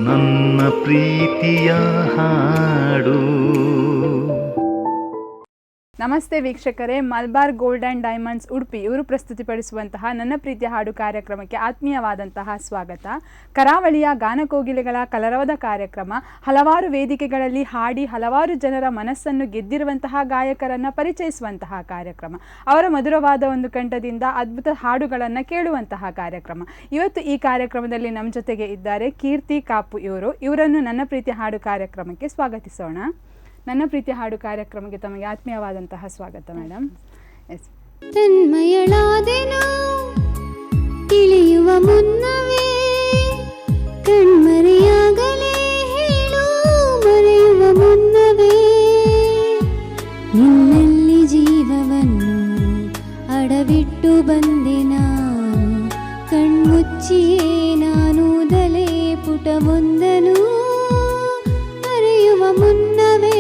ನನ್ನ ಪ್ರೀತಿಯ ಹಾಡು. ನಮಸ್ತೆ ವೀಕ್ಷಕರೇ, Malabar gold and diamonds Udupi ಇವರು ಪ್ರಸ್ತುತಿಪಡಿಸುವಂತಹ ನನ್ನ ಪ್ರೀತಿಯ ಹಾಡು ಕಾರ್ಯಕ್ರಮಕ್ಕೆ ಆತ್ಮೀಯವಾದಂತಹ ಸ್ವಾಗತ. ಕರಾವಳಿಯ ಗಾನಕೋಗಿಲೆಗಳ ಕಲರವದ ಕಾರ್ಯಕ್ರಮ. ಹಲವಾರು ವೇದಿಕೆಗಳಲ್ಲಿ ಹಾಡಿ ಹಲವಾರು ಜನರ ಮನಸ್ಸನ್ನು ಗೆದ್ದಿರುವಂತಹ ಗಾಯಕರನ್ನು ಪರಿಚಯಿಸುವಂತಹ ಕಾರ್ಯಕ್ರಮ. ಅವರ ಮಧುರವಾದ ಒಂದು ಕಂಠದಿಂದ ಅದ್ಭುತ ಹಾಡುಗಳನ್ನು ಕೇಳುವಂತಹ ಕಾರ್ಯಕ್ರಮ. ಇವತ್ತು ಈ ಕಾರ್ಯಕ್ರಮದಲ್ಲಿ ನಮ್ಮ ಜೊತೆಗೆ ಇದ್ದಾರೆ ಕೀರ್ತಿ ಕಾಪು. ಇವರನ್ನು ನನ್ನ ಪ್ರೀತಿಯ ಹಾಡು ಕಾರ್ಯಕ್ರಮಕ್ಕೆ ಸ್ವಾಗತಿಸೋಣ. ನನ್ನ ಪ್ರೀತಿಯ ಹಾಡು ಕಾರ್ಯಕ್ರಮಕ್ಕೆ ತಮಗೆ ಆತ್ಮೀಯವಾದಂತಹ ಸ್ವಾಗತ ಮೇಡಮ್. ಎಸ್. ತನ್ಮಯಳಾದೆನು ತಿಳಿಯುವ ಮುನ್ನವೇ, ಕಣ್ಮರೆಯಾಗಲೇ ಹೇಳು ಮರೆಯುವ ಮುನ್ನವೇ, ನಿನ್ನಲ್ಲಿ ಜೀವವನ್ನು ಅಡವಿಟ್ಟು ಬಂದೆ ನಾನು, ಕಣ್ಮುಚ್ಚಿಯೇ ನಾನು ದಲೆ ಪುಟವೊಂದನು ಮರೆಯುವ ಮುನ್ನವೇ,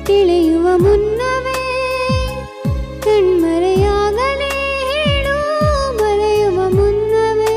ತಿಳಿಯುವ ಮುನ್ನವೇ, ಕಣ್ಮರೆಯಾಗಲೇ ಹೇಳು ಮರೆಯುವ ಮುನ್ನವೇ.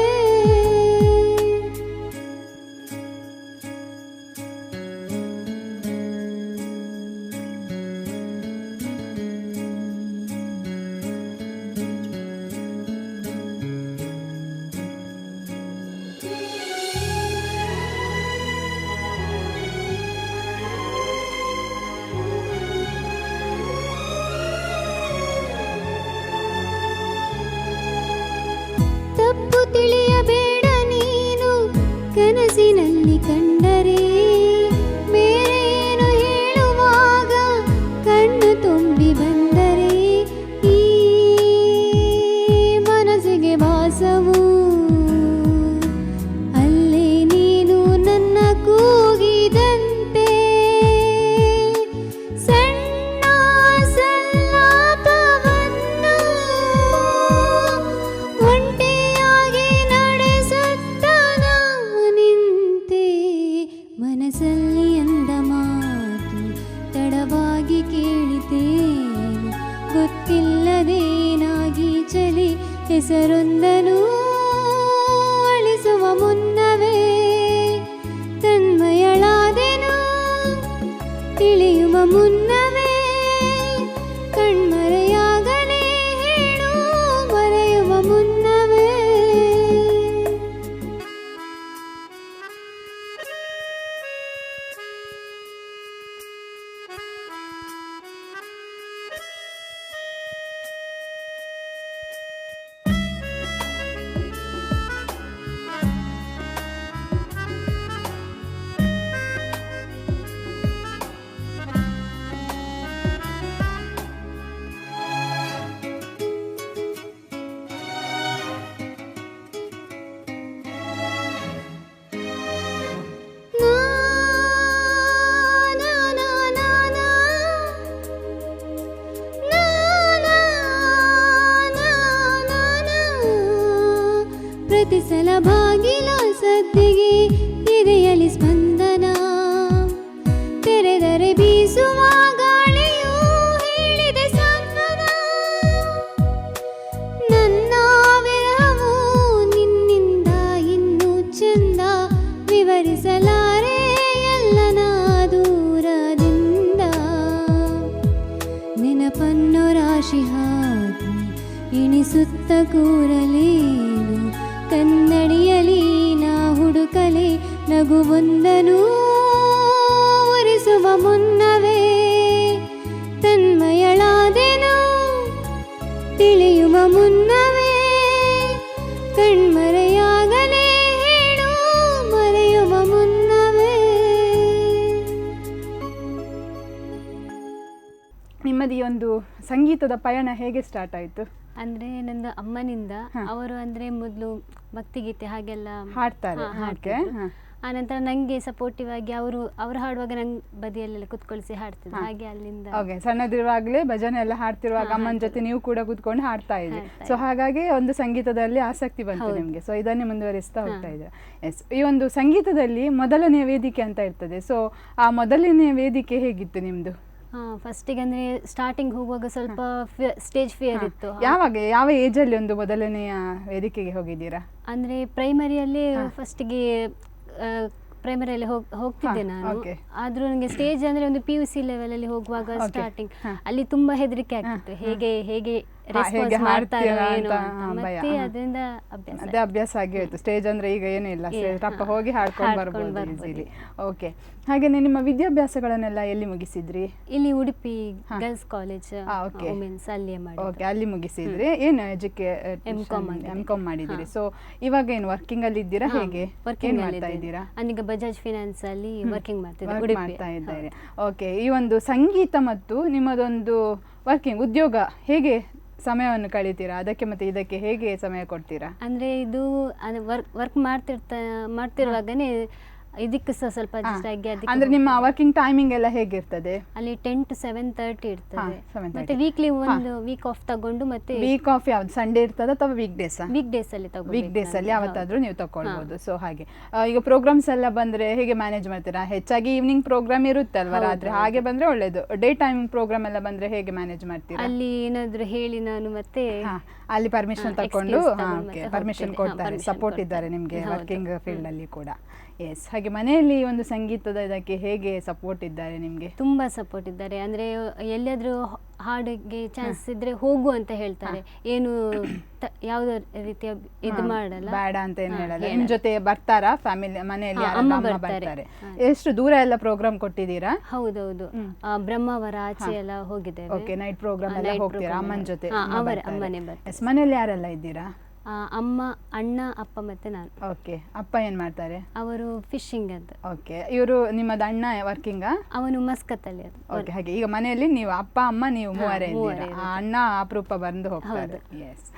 ತಪ್ಪು ತಿಳಿಯಬೇಡ ನೀನು ಕನಸಿನಲ್ಲಿ ಕಂಡರೆ, ಬೇರೆ ಏನು ಹೇಳುವಾಗ ಕಣ್ಣು ತುಂಬಿ ಬಂದರೆ, ಈ ಮನಸ್ಸಿಗೆ ವಾಸವು ಅಲ್ಲೇ ನೀನು ನನ್ನ ಕೂಗಿದಂತೆ, ಸಣ್ಣ ಸಲ್ಲಾಪವನ್ನು ಒಂಟಿಯಾಗಿ ನಡೆಸುತ್ತ ನಿಂತೆ, ಮನಸ್ಸಲ್ಲಿ ಅಂದ ಮಾತು ತಡವಾಗಿ ಕೇಳಿತೇನು, ಗೊತ್ತಿಲ್ಲದೇನಾಗಿ ಚಲಿ ಹೆಸರೊಂದನು ಅಳಿಸುವ ಮುನ್ನವೇ, ತನ್ಮಯಳಾದೆನು ತಿಳಿಯುವ ಮುನ್ನವೇ, ಕಣ್ಮರೆಯಾಗಲೇ ಹೇಳು ಮರೆಯುವ ಮುನ್ನವೇ. ಪ್ರತಿ ಸಲ ಬಾಗಿಲ ಸದ್ದಿಗೆ ಎದೆಯಲ್ಲಿ ಸ್ಪಂದನ, ತೆರೆದರೆ ಬೀಸುವ ಗಾಳಿಯು ಹೇಳಿದೆ ಸಾಂತ್ವನ, ನನ್ನ ವಿರಹವು ನಿನ್ನಿಂದ ಇನ್ನೂ ಚಂದ, ವಿವರಿಸಲಾರೆ ಎಲ್ಲನ ದೂರದಿಂದ, ನೆನಪನ್ನು ರಾಶಿ ಹಾಕಿ ಎಣಿಸುತ್ತ ಕೂರಲೇನು, ಕನ್ನಡಿಯಲಿ ನಾ ಹುಡುಕಲೆ ನಗುವೊಂದನು ಒರೆಸುವ ಮುನ್ನವೇ, ತನ್ಮಯಳಾದೆನು ತಿಳಿಯುವ ಮುನ್ನವೇ, ಕಣ್ಮರೆಯಾಗಲೇ ಹೇಳು ಮರೆಯುವ ಮುನ್ನವೇ. ನಿಮ್ಮದು ಈ ಒಂದು ಸಂಗೀತದ ಪಯಣ ಹೇಗೆ ಸ್ಟಾರ್ಟ್ ಆಯಿತು? ಅಂದರೆ ನನ್ನ ಅಮ್ಮನಿಂದ, ಅವರು ಅಂದರೆ ಮೊದಲು ಭಕ್ತಿಗೀತೆ ಹಾಗೆಲ್ಲ ಹಾಡ್ತಾರೆ. ಆನಂತರ ನನಗೆ ಸಪೋರ್ಟಿವ್ ಆಗಿ ಅವರು ಹಾಡುವಾಗ ನಂಗೆ ಬದಿಯಲ್ಲೆಲ್ಲ ಕುತ್ಕೊಳಿಸಿ ಹಾಡ್ತಿದ್ರು, ಹಾಗೆ ಅಲ್ಲಿಂದ ಓಕೆ. ಸಣ್ಣದಿರುವಾಗಲೇ ಭಜನೆ ಎಲ್ಲ ಹಾಡ್ತಿರುವಾಗ ಅಮ್ಮನ ಜೊತೆ ನೀವು ಕೂಡ ಕೂತ್ಕೊಂಡು ಹಾಡ್ತಾ ಇದ್ರಿ. ಸೊ ಹಾಗಾಗಿ ಒಂದು ಸಂಗೀತದಲ್ಲಿ ಆಸಕ್ತಿ ಬಂತು ನಿಮಗೆ. ಸೊ ಇದನ್ನೇ ಮುಂದುವರಿಸ್ತಾ ಹೋಗ್ತಾ ಇದ್ದೀರಾ. ಎಸ್. ಈ ಒಂದು ಸಂಗೀತದಲ್ಲಿ ಮೊದಲನೆಯ ವೇದಿಕೆ ಅಂತ ಇರ್ತದೆ. ಸೊ ಆ ಮೊದಲನೆಯ ವೇದಿಕೆ ಹೇಗಿತ್ತು ನಿಮ್ಮದು? ಫಸ್ಟಿಗೆ ಅಂದರೆ ಸ್ಟಾರ್ಟಿಂಗ್ ಹೋಗುವಾಗ ಸ್ವಲ್ಪ ಸ್ಟೇಜ್ ಫಿಯರ್ ಇತ್ತು. ಯಾವ ಏಜಲ್ಲಿ ಒಂದು ಮೊದಲನೆಯ ವೇದಿಕೆಗೆ ಹೋಗಿದ್ದೀರಾ? ಅಂದರೆ ಪ್ರೈಮರಿಯಲ್ಲಿ ಫಸ್ಟಿಗೆ ಪ್ರೈಮರಿಯಲ್ಲಿ ಹೋಗ್ತಿದ್ದೆ ನಾನು. ಆದ್ರೂ ನನಗೆ ಸ್ಟೇಜ್ ಅಂದ್ರೆ ಒಂದು PUC ಲೆವೆಲಲ್ಲಿ ಹೋಗುವಾಗ ಸ್ಟಾರ್ಟಿಂಗ್ ಅಲ್ಲಿ ತುಂಬಾ ಹೆದರಿಕೆ ಆಗ್ತಿತ್ತು, ಹೇಗೆ ರೆಸ್ಪಾನ್ಸ್ ಮಾಡ್ತಾರೋ ಏನೋ ಅಂತ. ಮತ್ತೆ ಅದರಿಂದ ಅಭ್ಯಾಸ ಆಗಿ ಹೋಯ್ತು. ಸ್ಟೇಜ್ ಅಂದ್ರೆ ಈಗ ಏನೂ ಇಲ್ಲ, ಟಪ್ಪ ಹೋಗಿ ಹಾಡ್ಕೊಂಡು ಬರ್ಬೋದು ಈಸಿಲಿ. ಓಕೆ, ಹಾಗೇನೆ ನಿಮ್ಮ ವಿದ್ಯಾಭ್ಯಾಸಗಳನ್ನೆಲ್ಲ ಎಲ್ಲಿ ಮುಗಿಸಿದ್ರಿ? ಇಲ್ಲಿ ಉಡುಪಿ ಗರ್ಲ್ಸ್ ಕಾಲೇಜ್ ವುಮೆನ್ಸ್ ಅಲ್ಲಿ ಮಾಡಿ. ಓಕೆ, ಅಲ್ಲಿ ಮುಗಿಸಿದ್ರಿ. ಏನು ಎಂ.ಕಾಮ್ ಮಾಡಿದಿರಿ. ಸೊ ಇವಾಗ ಏನು ವರ್ಕಿಂಗ್ ಅಲ್ಲಿ ಇದ್ದೀರಾ? ಹೇಗೆ ವರ್ಕಿಂಗ್ ಮಾಡ್ತಾ ಇದ್ದೀರಾ? ನಾನೀಗ ಬಜಾಜ್ ಫಿನಾನ್ಸ್ ಅಲ್ಲಿ ವರ್ಕಿಂಗ್ ಮಾಡ್ತಾ ಇದ್ದಾರೆ. ಓಕೆ, ಈ ಒಂದು ಸಂಗೀತ ಮತ್ತು ನಿಮ್ಮದೊಂದು ವರ್ಕಿಂಗ್ ಉದ್ಯೋಗ ಹೇಗೆ ಸಮಯವನ್ನು ಕಳೀತೀರಾ? ಅದಕ್ಕೆ ಮತ್ತೆ ಇದಕ್ಕೆ ಹೇಗೆ ಸಮಯ ಕೊಡ್ತೀರಾ? ಅಂದ್ರೆ ಇದು ವರ್ಕ್ ಮಾಡ್ತಿರುವಾಗನೇ ಇದಕ್ಕೆ ಸಹ ಸ್ವಲ್ಪ ಅಡ್ಜಸ್ಟ್ ಆಗಿ ಅಂದ್ರೆ ನಿಮ್ಮ ವರ್ಕಿಂಗ್ ಟೈಮಿಂಗ್ ಎಲ್ಲ ಹೇಗಿರ್ತದೆ? ಅಲ್ಲಿ 10 to 7:30 ಇರ್ತದೆ. ಮತ್ತೆ ವೀಕ್ಲಿ ಒಂದು ವೀಕ್ ಆಫ್ ತಗೊಂಡು ಮತ್ತೆ ವೀಕ್ ಆಫ್ ಯಾವ್ದು ಸಂಡೇ ಇರ್ತದೆ ಅಥವಾ ವೀಕ್ ಡೇಸ್ ಅಲ್ಲಿ ತಗೊಂಡು ವೀಕ್ ಡೇಸ್ ಅಲ್ಲಿ ಯಾವತ್ತಾದ್ರೂ ನೀವು ತಗೊಳ್ಬಹುದು. ಸೊ ಹಾಗೆ ಈಗ ಪ್ರೋಗ್ರಾಮ್ಸ್ ಎಲ್ಲ ಬಂದ್ರೆ ಹೇಗೆ ಮ್ಯಾನೇಜ್ ಮಾಡ್ತೀರಾ? ಹೆಚ್ಚಾಗಿ ಈವ್ನಿಂಗ್ ಪ್ರೋಗ್ರಾಮ್ ಇರುತ್ತೆ ಅಲ್ವಾ ರಾತ್ರಿ, ಹಾಗೆ ಬಂದ್ರೆ ಒಳ್ಳೇದು. ಡೇ ಟೈಮಿಂಗ್ ಪ್ರೋಗ್ರಾಮ್ ಎಲ್ಲ ಬಂದ್ರೆ ಹೇಗೆ ಮ್ಯಾನೇಜ್ ಮಾಡ್ತೀರಾ? ಅಲ್ಲಿ ಏನಾದ್ರು ಹೇಳಿ ನಾನು ಮತ್ತೆ ಅಲ್ಲಿ ಪರ್ಮಿಷನ್ ತಕೊಂಡು ಪರ್ಮಿಷನ್ ಕೊಡ್ತಾರೆ, ಸಪೋರ್ಟ್ ಇದ್ದಾರೆ ನಿಮ್ಗೆ ವರ್ಕಿಂಗ್ ಫೀಲ್ಡ್ ಅಲ್ಲಿ ಕೂಡ. ಎಸ್, ಹಾಗೆ ಮನೆಯಲ್ಲಿ ಒಂದು ಸಂಗೀತದ ಇದಕ್ಕೆ ಹೇಗೆ ಸಪೋರ್ಟ್ ಇದ್ದಾರೆ ನಿಮ್ಗೆ? ತುಂಬಾ ಸಪೋರ್ಟ್ ಇದ್ದಾರೆ. ಅಂದ್ರೆ ಎಲ್ಲಿಯಾದ್ರೂ ಹಾಡಿಗೆ ಚಾನ್ಸ್ ಇದ್ರೆ ಹೋಗು ಅಂತ ಹೇಳ್ತಾರೆ, ಏನು ಯಾವುದೇ ರೀತಿಯ ಇದು ಮಾಡಲ್ಲ, ಬೇಡ ಅಂತ ಏನು ಹೇಳಲ್ಲ. ನಿಮ್ ಜೊತೆ ಬರ್ತಾರಾ ಫ್ಯಾಮಿಲಿ ಮನೆಯಲ್ಲಿ? ಅಮ್ಮ ಬರ್ತಾರೆ. ಎಷ್ಟು ದೂರ ಎಲ್ಲ ಪ್ರೋಗ್ರಾಮ್ ಕೊಟ್ಟಿದ್ದೀರಾ? ಹೌದೌದು, ಬ್ರಹ್ಮಾವರ ಆಚೆ ಎಲ್ಲ ಹೋಗಿದ್ದೇವೆ. ಓಕೆ, ನೈಟ್ ಪ್ರೋಗ್ರಾಮ್ ಎಲ್ಲ ಹೋಗ್ತೀರಾ ಅಮ್ಮನ ಜೊತೆ? ಅಮ್ಮನೇ ಬರ್ತಾರೆ. ಮನೆಯಲ್ಲಿ ಯಾರೆಲ್ಲ ಇದ್ದೀರಾ? ಅಮ್ಮ, ಅಣ್ಣ, ಅಪ್ಪ ಮತ್ತೆ ನಾನು. ಓಕೆ, ಅಪ್ಪ ಏನ್ ಮಾಡ್ತಾರೆ? ಅವರು ಫಿಶಿಂಗ್ ಅಂತ. ಓಕೆ, ಇವರು ನಿಮ್ಮದು ಅಣ್ಣ ವರ್ಕಿಂಗ್? ಅವನು ಮಸ್ಕತ್ ಅಲ್ಲಿ. ಓಕೆ, ಹಾಗೆ ಈಗ ಮನೆಯಲ್ಲಿ ನೀವು ಅಪ್ಪ ಅಮ್ಮ ನೀವು ಮೂವರೇ ಇದ್ದೀರಾ? ಅಣ್ಣ ಅಪರೂಪ ಬಂದು ಹೋಗ್ತಾರೆ. ಎಸ್.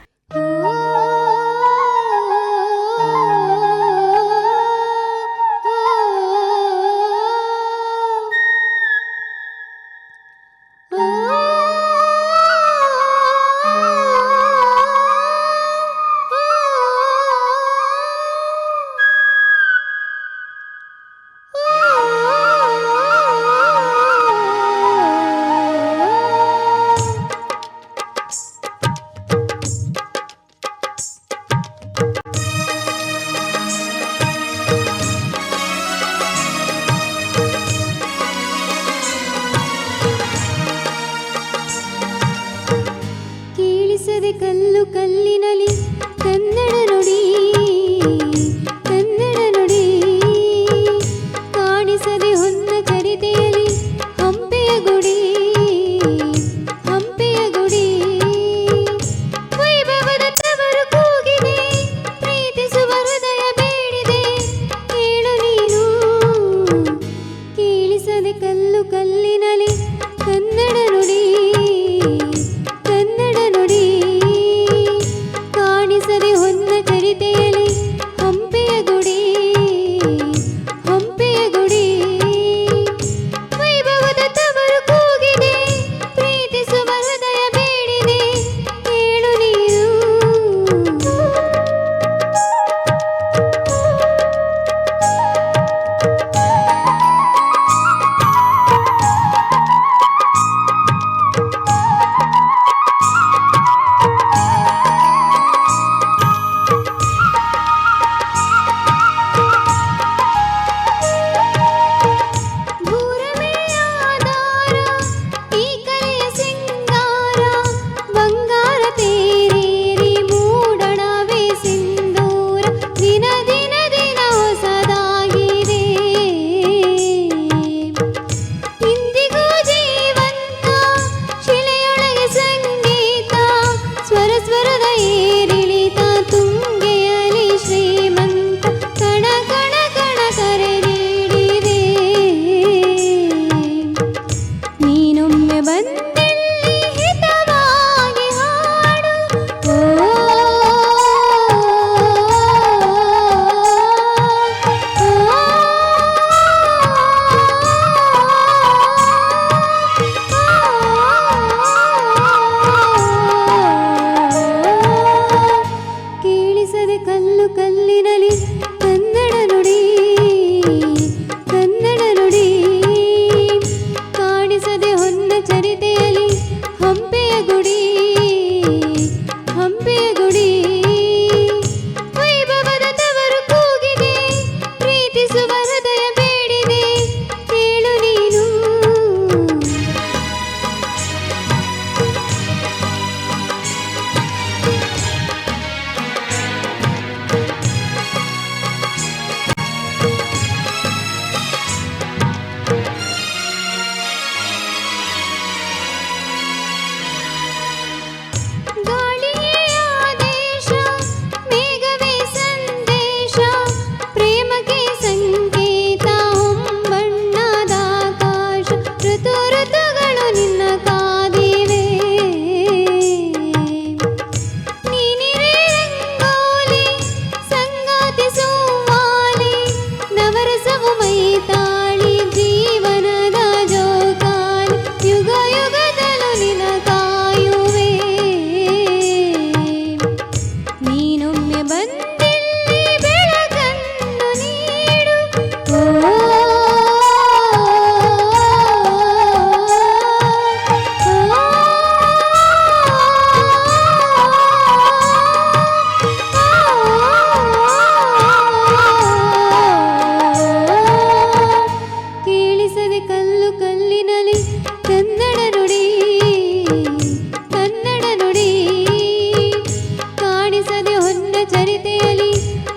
ಚರಿತೆಯಲ್ಲಿ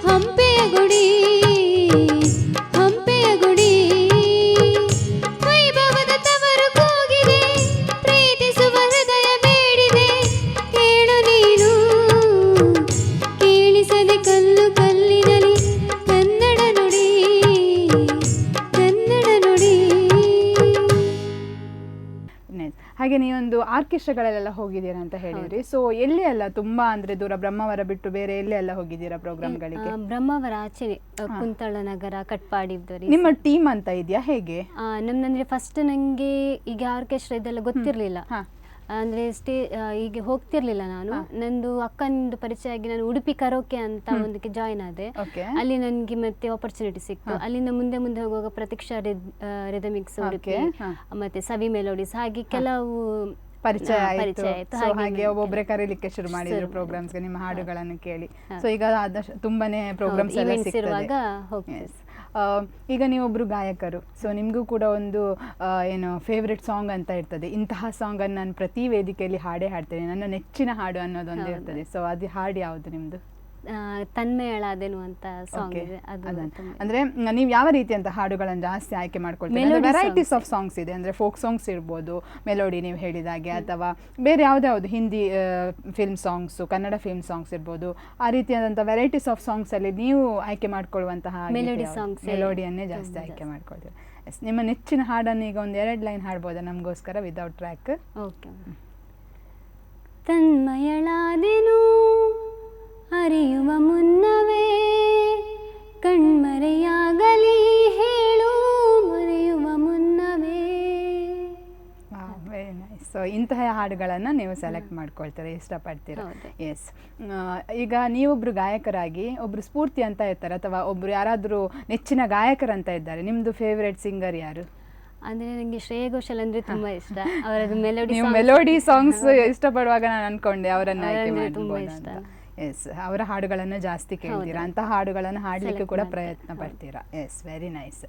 ಹಂಪೆಯ ಗುಡಿ ಹಂಪೆಯ ಗುಡಿ ವೈಭವದ ತವರು ಕೂಗಿದೆ ಪ್ರೀತಿಸುವ ಹೃದಯ ಬೇಡಿದೆ ಕೇಳು ನೀನು ಕೇಳಿಸದೆ ಕಲ್ಲು ಕಲ್ಲಿನಲಿ ಕನ್ನಡ ನುಡಿ ಕನ್ನಡ ನುಡಿ. ಹಾಗೆ ನೀವೊಂದು ಆರ್ಕೆಸ್ಟ್ರಾಗಳೆಲ್ಲ ಹೋಗಿದ್ದೀರಾ ಅಂತ ಹೇಳಿದ್ರಿ. ಸೊ ಎಲ್ಲಿ ಎಲ್ಲ ತುಂಬಾ ಅಂದ್ರೆ ದೂರ ಬ್ರಹ್ಮಾವರ ಬಿಟ್ಟು ಬೇರೆ ಎಲ್ಲಿ ಎಲ್ಲ ಹೋಗಿದ್ದೀರಾ ಪ್ರೋಗ್ರಾಮ್ಗಳಿಗೆ? ಬ್ರಹ್ಮಾವರ ಆಚೆ ಕುಂತಳ ನಗರ ಕಟ್ಪಾಡಿ. ನಿಮ್ಮ ಟೀಮ್ ಅಂತ ಇದೆಯಾ ಹೇಗೆ? ನಮ್ದಂದ್ರೆ ಫಸ್ಟ್ ನಂಗೆ ಈಗ ಆರ್ಕೆಸ್ಟ್ರಾ ಇದೆಲ್ಲ ಗೊತ್ತಿರ್ಲಿಲ್ಲ, ಅಂದ್ರೆ ಹೀಗೆ ಹೋಗ್ತಿರ್ಲಿಲ್ಲ ನಾನು. ನಂದು ಅಕ್ಕನಿಂದು ಪರಿಚಯ ಆಗಿ ನಾನು ಉಡುಪಿ ಕರೋಕೆ ಅಂತ ಒಂದಕ್ಕೆ ಜಾಯ್ನ್ ಆದೆ. ಅಲ್ಲಿ ನನಗೆ ಮತ್ತೆ ಆಪರ್ಚುನಿಟಿ ಸಿಕ್ತು. ಅಲ್ಲಿಂದ ಮುಂದೆ ಮುಂದೆ ಹೋಗುವಾಗ ಪ್ರತೀಕ್ಷಾ ರಿದಮಿಕ್ಸ್ ಉಡುಪಿ ಮತ್ತೆ ಸವಿ ಮೆಲೋಡಿಸ್ ಹಾಗೆ ಕೆಲವು ಪರಿಚಯ ಆಯ್ತು. ಹಾಗೆ ಒಬ್ಬೊಬ್ಬರೇ ಕರೀಲಿಕ್ಕೆ ಶುರು ಮಾಡಿದ್ರು ಪ್ರೋಗ್ರಾಮ್ಸ್ಗೆ ನಿಮ್ಮ ಹಾಡುಗಳನ್ನು ಕೇಳಿ. ಸೊ ಈಗ ತುಂಬಾನೇ ಪ್ರೋಗ್ರಾಮ್ಸ್ ಎಲ್ಲ ಸಿಗ್ತದೆ. ಈಗ ನೀವೊಬ್ರು ಗಾಯಕರು, ಸೊ ನಿಮಗೂ ಕೂಡ ಒಂದು ಏನು ಫೇವ್ರೆಟ್ ಸಾಂಗ್ ಅಂತ ಇರ್ತದೆ, ಇಂತಹ ಸಾಂಗನ್ನು ನಾನು ಪ್ರತಿ ವೇದಿಕೆಯಲ್ಲಿ ಹಾಡೇ ಹಾಡ್ತೇನೆ, ನನ್ನ ನೆಚ್ಚಿನ ಹಾಡು ಅನ್ನೋದೊಂದು ಇರ್ತದೆ. ಸೊ ಅದು ಹಾಡು ಯಾವುದು ನಿಮ್ಮದು? ತನ್ಮಯಳಾದೆನು ಅಂತ ಸಾಂಗ್ ಇದೆ. ಅಂದ್ರೆ ನೀವು ಯಾವ ರೀತಿಯಂತ ಹಾಡುಗಳನ್ನು ಜಾಸ್ತಿ ಆಯ್ಕೆ ಮಾಡ್ಕೊಳ್ತೀರಿ? ವೆರೈಟೀಸ್ ಆಫ್ ಸಾಂಗ್ಸ್ ಇದೆ, ಅಂದ್ರೆ ಫೋಕ್ ಸಾಂಗ್ಸ್ ಇರ್ಬೋದು, ಮೆಲೋಡಿ ನೀವು ಹೇಳಿದಾಗೆ, ಅಥವಾ ಬೇರೆ ಯಾವ್ದಾವುದು Hindi film songs, Kannada film songs ಇರ್ಬೋದು, ಆ ರೀತಿಯಾದಂಥ ವೆರೈಟೀಸ್ ಆಫ್ ಸಾಂಗ್ಸ್ ಅಲ್ಲಿ ನೀವು ಆಯ್ಕೆ ಮಾಡ್ಕೊಳ್ಳುವಂತಹ ಮೆಲೋಡಿಯನ್ನೇ ಜಾಸ್ತಿ ಆಯ್ಕೆ ಮಾಡ್ಕೊಳ್ತೀರಿ. ಎಸ್, ನಿಮ್ಮ ನೆಚ್ಚಿನ ಹಾಡನ್ನು ಈಗ ಒಂದು 2 ಲೈನ್ ಹಾಡ್ಬೋದಾ ನಮಗೋಸ್ಕರ ವಿದೌಟ್ ಟ್ರ್ಯಾಕ್? ಓಕೆ. ತನ್ಮಯಳಾದೆನು ಅರಿಯುವ ಮುನ್ನವೇ ಕಣ್ಮರೆಯಾಗಲಿ ಹೇಳು ಮರೆಯುವ ಮುನ್ನವೇ. Very nice. ಸೊ ಇಂತಹ ಹಾಡುಗಳನ್ನು ನೀವು ಸೆಲೆಕ್ಟ್ ಮಾಡ್ಕೊಳ್ತೀರಾ, ಇಷ್ಟಪಡ್ತೀರಾ? ಎಸ್. ಈಗ ನೀವೊಬ್ರು ಗಾಯಕರಾಗಿ ಒಬ್ರು ಸ್ಫೂರ್ತಿ ಅಂತ ಇರ್ತಾರೆ, ಅಥವಾ ಒಬ್ರು ಯಾರಾದರೂ ನೆಚ್ಚಿನ ಗಾಯಕರಂತ ಇದ್ದಾರೆ, ನಿಮ್ಮದು ಫೇವ್ರೆಟ್ ಸಿಂಗರ್ ಯಾರು? ಅಂದ್ರೆ ನನಗೆ ಶ್ರೇಯಾ ಘೋಷಾಲ್ ಅಂದ್ರೆ ತುಂಬಾ ಇಷ್ಟ. ಅವರದ್ದು ಮೆಲೋಡಿ ಸಾಂಗ್ಸ್ ಇಷ್ಟಪಡುವಾಗ ನಾನು ಅನ್ಕೊಂಡೆ ಅವರನ್ನ ಆಯ್ಕೆ ಮಾಡ್ಬೋದು ಅಂತ. ಎಸ್, ಅವರ ಹಾಡುಗಳನ್ನು ಜಾಸ್ತಿ ಕೇಳ್ತೀರಾ, ಅಂತ ಹಾಡುಗಳನ್ನು ಹಾಡ್ಲಿಕ್ಕೆ ಕೂಡ ಪ್ರಯತ್ನ ಪಡ್ತೀರಾ. Yes, very nice.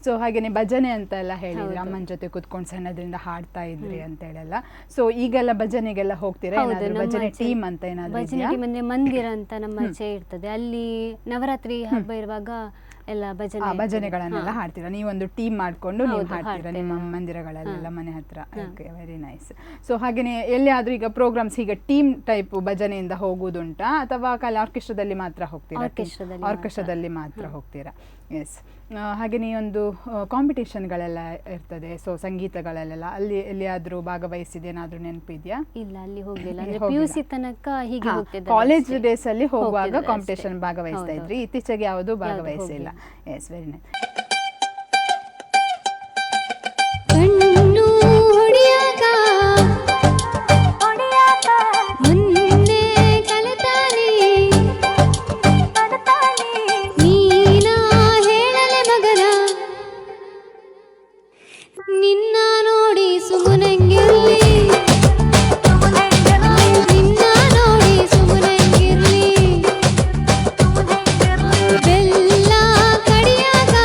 ಸೊ ಹಾಗೇನೆ ಭಜನೆ ಅಂತ ಎಲ್ಲ ಹೇಳಿದ್ರಿ, ಅಮ್ಮನ ಜೊತೆ ಕುತ್ಕೊಂಡು ಸಣ್ಣದ್ರಿಂದ ಹಾಡ್ತಾ ಇದ್ರಿ ಅಂತ ಹೇಳಲ್ಲ. ಸೊ ಈಗೆಲ್ಲ ಭಜನೆಗೆಲ್ಲ ಹೋಗ್ತೀರಾ? ಭಜನೆ ಟೀಮ್ ಅಂತ ಏನಾದ್ರು? ಭಜನೆ ಟೀಮ್ ಅಂದ್ರೆ ಮಂದಿರ ಅಂತ ನಮ್ಮ ಆಚೆ ಇರ್ತದೆ, ಅಲ್ಲಿ ನವರಾತ್ರಿ ಹಬ್ಬ ಇರುವಾಗ ಎಲ್ಲ ಭಜನೆಗಳನ್ನೆಲ್ಲ ಹಾಡ್ತೀರಾ? ನೀವೊಂದು ಟೀಮ್ ಮಾಡ್ಕೊಂಡು ನೀವು ಹಾಡ್ತೀರಾ ನಿಮ್ಮ ಮಂದಿರಗಳಲ್ಲೆಲ್ಲ ಮನೆ ಹತ್ರ? Okay, very nice. ಸೊ ಹಾಗೇನೆ ಎಲ್ಲಿಯಾದ್ರೂ ಈಗ ಪ್ರೋಗ್ರಾಮ್ಸ್ ಹೀಗೆ ಟೀಮ್ ಟೈಪ್ ಭಜನೆಯಿಂದ ಹೋಗುವುದುಂಟಾ, ಅಥವಾ ಖಾಲಿ ಆರ್ಕೆಸ್ಟ್ರಾದಲ್ಲಿ ಮಾತ್ರ ಹೋಗ್ತೀರಾ? ಆರ್ಕೆಸ್ಟ್ರಾದಲ್ಲಿ ಮಾತ್ರ ಹೋಗ್ತೀರಾ. ಎಸ್. ಹಾಗೆ ನೀವೊಂದು ಕಾಂಪಿಟೇಷನ್ಗಳೆಲ್ಲ ಇರ್ತದೆ, ಸೊ ಸಂಗೀತಗಳಲ್ಲೆಲ್ಲ, ಅಲ್ಲಿ ಎಲ್ಲಿಯಾದ್ರೂ ಭಾಗವಹಿಸಿದೇನಾದ್ರೂ ನೆನಪಿದ್ಯಾ? ಇಲ್ಲ, ಅಲ್ಲಿ ಹೋಗ್ಲಿಲ್ಲ. PUC ತನಕ ಹೀಗೆ ಹೋಗ್ತಿದ್ದೆ. ಕಾಲೇಜ್ ಡೇಸ್ ಅಲ್ಲಿ ಹೋಗುವಾಗ ಕಾಂಪಿಟೇಷನ್ ಭಾಗವಹಿಸ್ತಾ ಇದ್ರಿ, ಇತ್ತೀಚೆಗೆ ಯಾವುದು ಭಾಗವಹಿಸಿಲ್ಲ. S, very nice. ಬೆಲ್ಲ ಕಡಿಯಾಗ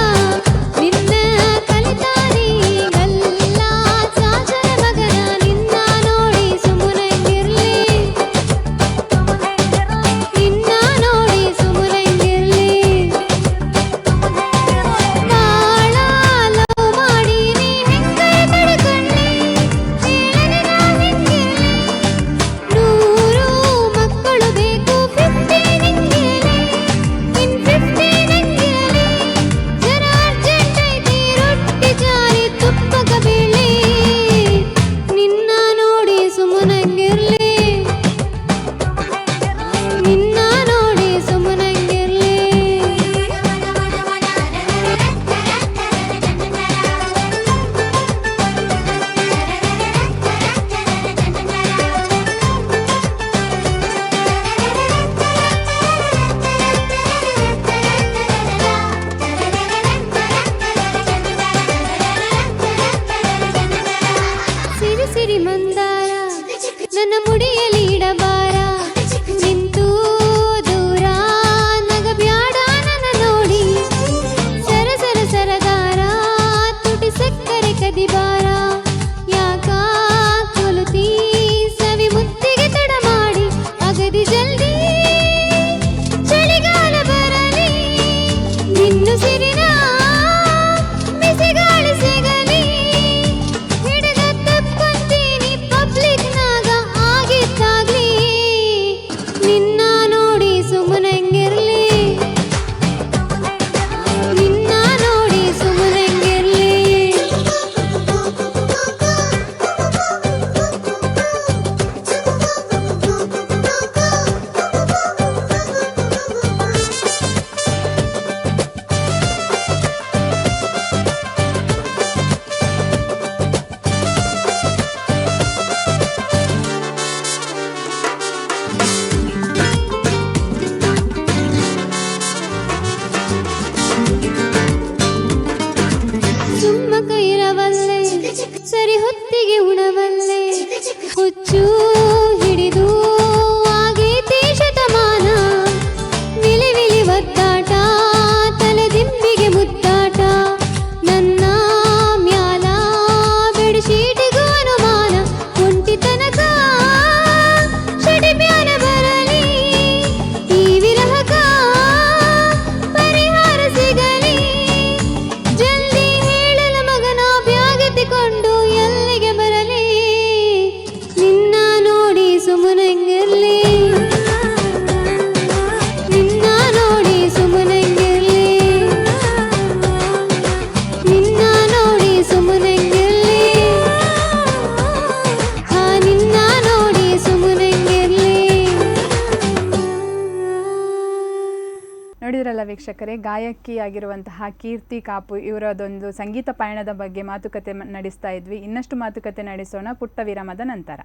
ನೋಡಿದ್ರಲ್ಲ ವೀಕ್ಷಕರೇ, ಗಾಯಕಿ ಆಗಿರುವಂತಹ ಕೀರ್ತಿ ಕಾಪು ಇವರದೊಂದು ಸಂಗೀತ ಪಯಣದ ಬಗ್ಗೆ ಮಾತುಕತೆ ನಡೆಸ್ತಾ ಇದ್ವಿ. ಇನ್ನಷ್ಟು ಮಾತುಕತೆ ನಡೆಸೋಣ ಪುಟ್ಟ ವಿರಾಮದ ನಂತರ.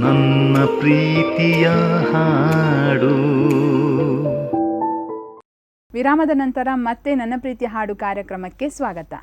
ನನ್ನ ಪ್ರೀತಿಯ ಹಾಡು. ವಿರಾಮದ ನಂತರ ಮತ್ತೆ ನನ್ನ ಪ್ರೀತಿಯ ಹಾಡು ಕಾರ್ಯಕ್ರಮಕ್ಕೆ ಸ್ವಾಗತ.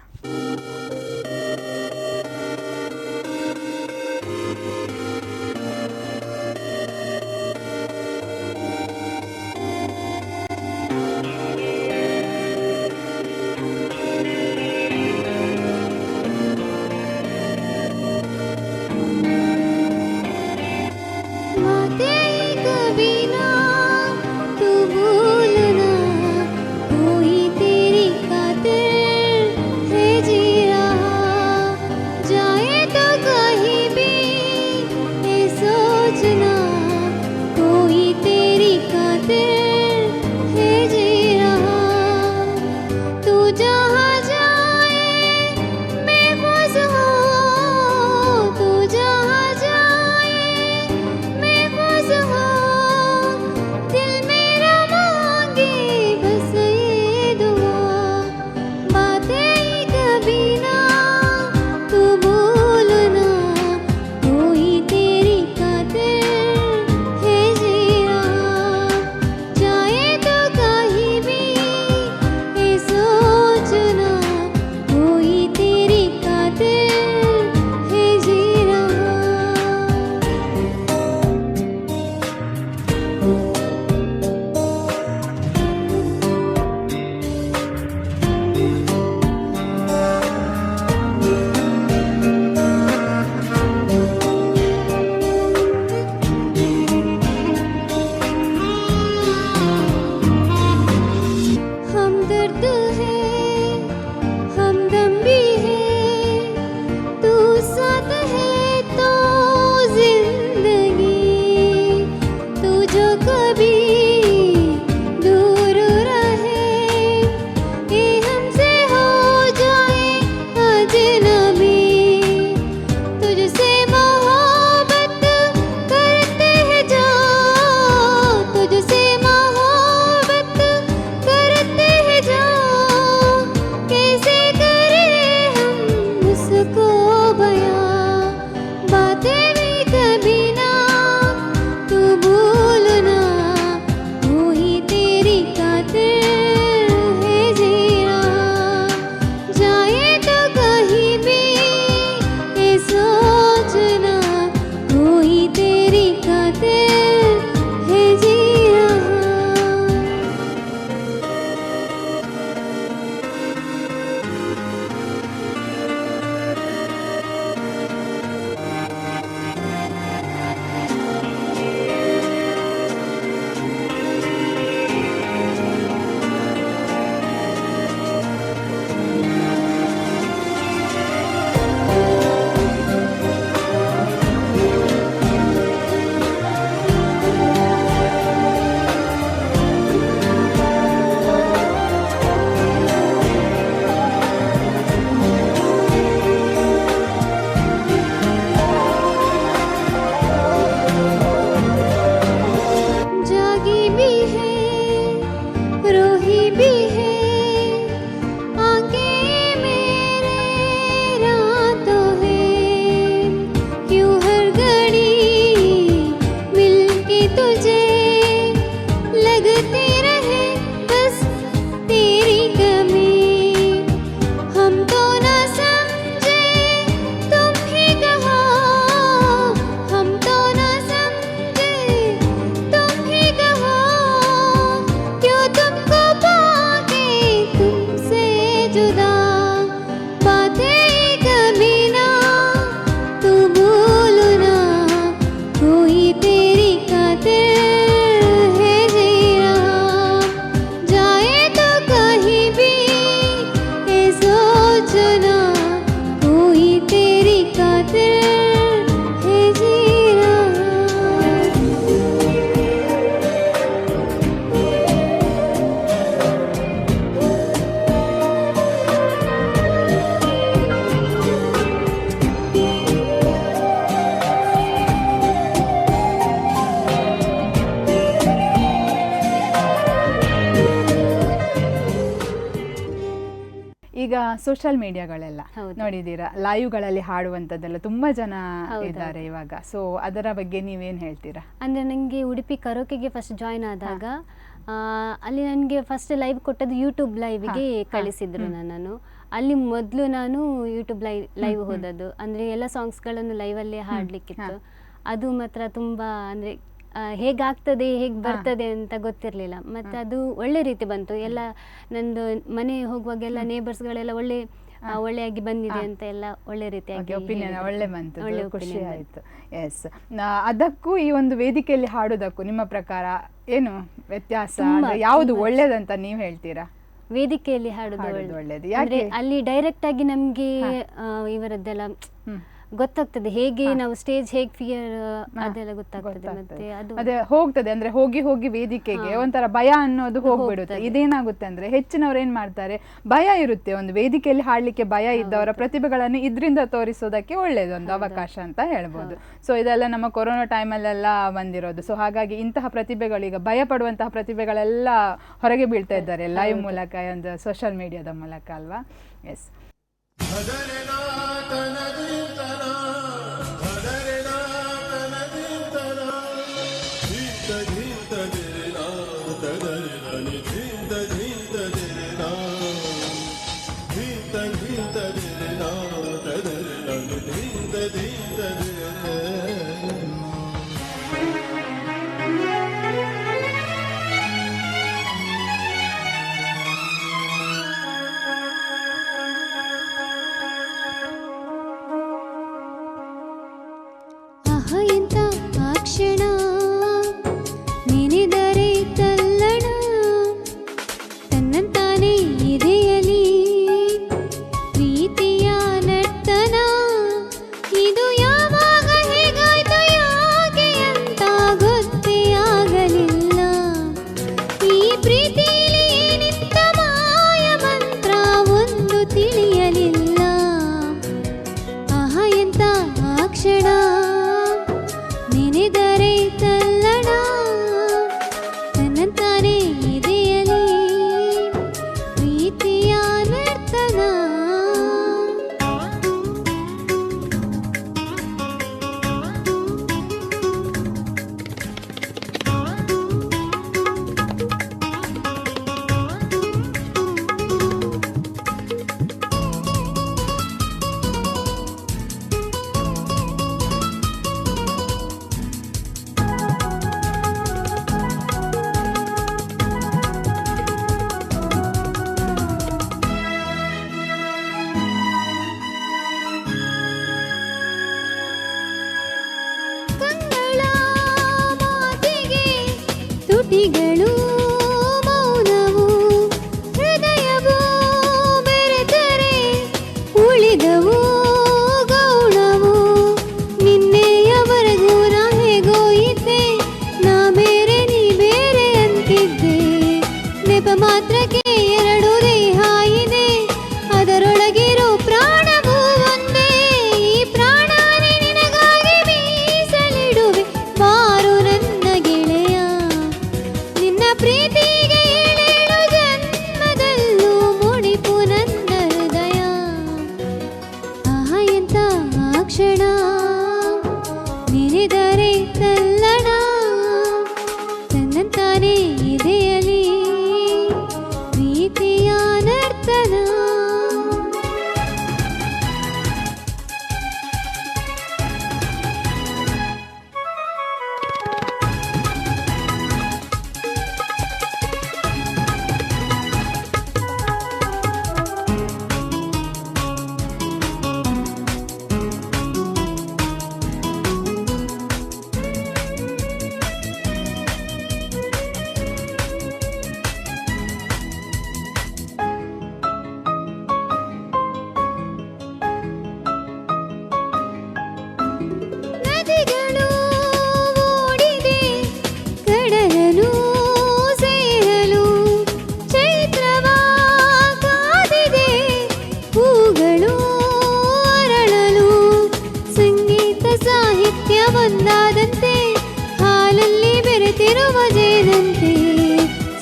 ಈಗ ಸೋಷಿಯಲ್ ಮೀಡಿಯಾಗಳೆಲ್ಲ ನೋಡಿದ್ದೀರಾ, ಲೈವ್ಗಳಲ್ಲಿ ಹಾಡುವಂಥದ್ದೆಲ್ಲ ತುಂಬ ಜನ ಇದ್ದಾರೆ ಇವಾಗ. ಸೊ ಅದರ ಬಗ್ಗೆ ನೀವೇನು ಹೇಳ್ತೀರಾ? ಅಂದರೆ ನನಗೆ ಉಡುಪಿ ಕರೋಕೆಗೆ ಫಸ್ಟ್ ಜಾಯ್ನ್ ಆದಾಗ ಅಲ್ಲಿ ನನಗೆ ಫಸ್ಟ್ ಲೈವ್ ಕೊಟ್ಟದ್ದು ಯೂಟ್ಯೂಬ್ ಲೈವ್ಗೆ ಕಳಿಸಿದ್ರು ನನ್ನನ್ನು. ಅಲ್ಲಿ ಮೊದಲು ನಾನು ಯೂಟ್ಯೂಬ್ ಲೈವ್ ಹೋದದ್ದು. ಅಂದರೆ ಎಲ್ಲ ಸಾಂಗ್ಸ್ಗಳನ್ನು ಲೈವಲ್ಲೇ ಹಾಡಲಿಕ್ಕಿತ್ತು. ಅದು ಮಾತ್ರ ತುಂಬ ಅಂದರೆ ಹೇಗಾಗ್ತದೆ ಹೇಗೆ ಬರ್ತದೆ ಅಂತ ಗೊತ್ತಿರಲಿಲ್ಲ. ಮತ್ತು ಅದು ಒಳ್ಳೆ ರೀತಿ ಬಂತು. ಎಲ್ಲ ನಂದು ಮನೆ ಹೋಗುವಾಗೆಲ್ಲ ನೇಬರ್ಸ್ಗಳೆಲ್ಲ ಒಳ್ಳೆಯಾಗಿ ಬಂದಿದೆ ಅಂತ ಎಲ್ಲ ಒಳ್ಳೆ ರೀತಿಯಾಗಿ ಒಪಿನಿಯನ್ ಒಳ್ಳೆ ಬಂತು, ಖುಷಿ ಆಯಿತು. ಎಸ್, ಅದಕ್ಕೂ ಈ ಒಂದು ವೇದಿಕೆಯಲ್ಲಿ ಹಾಡೋದಕ್ಕೂ ನಿಮ್ಮ ಪ್ರಕಾರ ಏನು ವ್ಯತ್ಯಾಸ, ಯಾವುದು ಒಳ್ಳೇದಂತ ನೀವು ಹೇಳ್ತೀರಾ? ವೇದಿಕೆಯಲ್ಲಿ ಹಾಡೋದು ಒಳ್ಳೇದು. ಯಾಕೆ ಅಲ್ಲಿ ಡೈರೆಕ್ಟ್ ಆಗಿ ನಮಗೆ ಇವರದ್ದೆಲ್ಲ ಗೊತ್ತಾಗ್ತದೆ, ಹೇಗೆ ನಾವು ಸ್ಟೇಜ್ ಹೇಗೆ ಫಿಯರ್ ಅದೆಲ್ಲ ಗೊತ್ತಾಗ್ತದೆ. ಮತ್ತೆ ಅದೇ ಹೋಗ್ತದೆ ಅಂದ್ರೆ ಹೋಗಿ ವೇದಿಕೆಗೆ ಒಂಥರ ಭಯ ಅನ್ನೋದು ಹೋಗ್ಬಿಡುತ್ತೆ. ಇದೇನಾಗುತ್ತೆ ಅಂದ್ರೆ ಹೆಚ್ಚಿನವ್ರು ಏನ್ ಮಾಡ್ತಾರೆ, ಭಯ ಇರುತ್ತೆ, ಒಂದು ವೇದಿಕೆಯಲ್ಲಿ ಹಾಡ್ಲಿಕ್ಕೆ ಭಯ ಇದ್ದವರ ಪ್ರತಿಭೆಗಳನ್ನು ಇದರಿಂದ ತೋರಿಸೋದಕ್ಕೆ ಒಳ್ಳೇದೊಂದು ಅವಕಾಶ ಅಂತ ಹೇಳ್ಬೋದು. ಸೊ ಇದೆಲ್ಲ ನಮ್ಮ ಕೊರೋನಾ ಟೈಮಲ್ಲೆಲ್ಲ ಬಂದಿರೋದು. ಸೊ ಹಾಗಾಗಿ ಇಂತಹ ಪ್ರತಿಭೆಗಳೀಗ ಭಯ ಪಡುವಂತಹ ಪ್ರತಿಭೆಗಳೆಲ್ಲ ಹೊರಗೆ ಬೀಳ್ತಾ ಇದ್ದಾರೆ ಲೈವ್ ಮೂಲಕ, ಒಂದು ಸೋಷಿಯಲ್ ಮೀಡಿಯಾದ ಮೂಲಕ ಅಲ್ವಾ? ಎಸ್.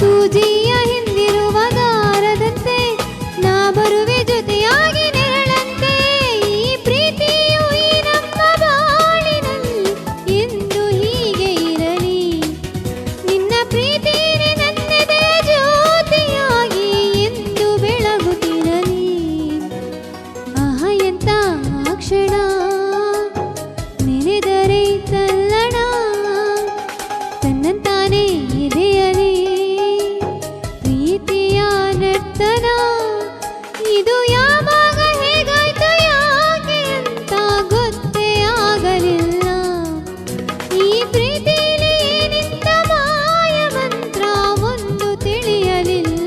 ಸೂಜಿಯ ಹಿಂದಿರುವ ದಾರದಂತೆ ನಾ ಬರುವೆ ಜೊತೆ ಪ್ರೀತಿನೇ ನನ್ನೆದೆಯ ಜ್ಯೋತಿಯಾಗಿ ಎಂದು ಬೆಳಗುತ್ತಿರಲಿ. ಆಹ ಎಂತ ಕ್ಷಣ ನೆನೆದರೆ ತಲ್ಲಣ, ತನ್ನಂತಾನೇ ಎದೆಯಲಿ ಪ್ರೀತಿಯ ನರ್ತನ. ಇದು ಯಾವಾಗ ಹೇಗಾಯ್ತು ಯಾಕೆ ಅಂತ ಗೊತ್ತೇ ಆಗಲಿಲ್ಲ. ಈ ಪ್ರೀತಿಲಿ ಏನಿಂತ ಮಾಯ ಮಂತ್ರ ಒಂದು ತಿಳಿಯಲಿಲ್ಲ.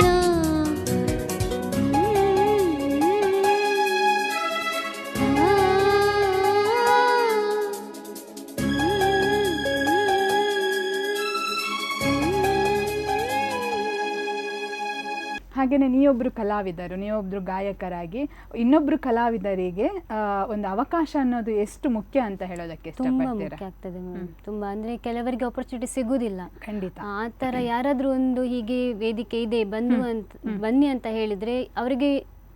ಹಾಗೆಯೇ ನೀವೊಬ್ಬರು ಕಲಾವಿದರು, ನೀವೊಬ್ಬರು ಗಾಯಕರಾಗಿ ಇನ್ನೊಬ್ಬರು ಕಲಾವಿದರಿಗೆ ಒಂದು ಅವಕಾಶ ಅನ್ನೋದು ಎಷ್ಟು ಮುಖ್ಯ ಅಂತ ಹೇಳೋದಕ್ಕೆ ತುಂಬಾ ಇಷ್ಟಪಡ್ತೀರಾ? ಮುಖ್ಯ ಆಗ್ತದೆ ಮ್ಯಾಮ್. ತುಂಬಾ ಅಂದ್ರೆ ಕೆಲವರಿಗೆ ಆಪರ್ಚುನಿಟಿ ಸಿಗುದಿಲ್ಲ. ಖಂಡಿತ. ಆ ಥರ ಯಾರಾದ್ರೂ ಒಂದು ಹೀಗೆ ವೇದಿಕೆ ಇದೆ ಬನ್ನಿ ಅಂತ ಹೇಳಿದ್ರೆ ಅವರಿಗೆ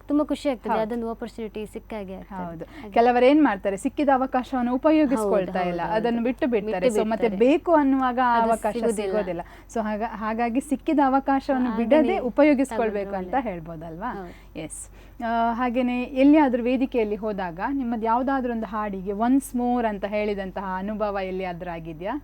ತುಂಬಾ ಖುಷಿ ಆಗ್ತದೆ. ಅದೊಂದು ಆಪರ್ಚುನಿಟಿ ಸಿಕ್ಕಾಗೆ ಆಗ್ತದೆ. ಹೌದು. ಕೆಲವರು ಏನ್ ಮಾಡ್ತಾರೆ, ಸಿಕ್ಕಿದ ಅವಕಾಶವನ್ನು ಉಪಯೋಗಿಸ್ಕೊಳ್ತಾ ಇಲ್ಲ, ಅದನ್ನು ಬಿಟ್ಟು ಬಿಡ್ತಾರೆ. ಸೊ ಮತ್ತೆ ಬೇಕು ಅನ್ನುವಾಗ ಆ ಅವಕಾಶ ಸಿಗೋದಿಲ್ಲ. ಸೊ ಹಾಗಾಗಿ ಸಿಕ್ಕಿದ ಅವಕಾಶವನ್ನು ಬಿಡದೆ ಉಪಯೋಗಿಸ್ಕೊಳ್ಬೇಕು ಅಂತ ಹೇಳ್ಬೋದಲ್ವಾ? ಎಸ್. ಹಾಗೇನೆ ಎಲ್ಲಿಯಾದ್ರೂ ವೇದಿಕೆಯಲ್ಲಿ ಹೋದಾಗ ನಿಮ್ಮದು ಯಾವ್ದಾದ್ರು ಒಂದು ಹಾಡಿಗೆ ಒನ್ಸ್ ಮೋರ್ ಅಂತ ಹೇಳಿದಂತಹ ಅನುಭವ ಎಲ್ಲಿಯಾದ್ರೂ ಆಗಿದ್ಯಾ?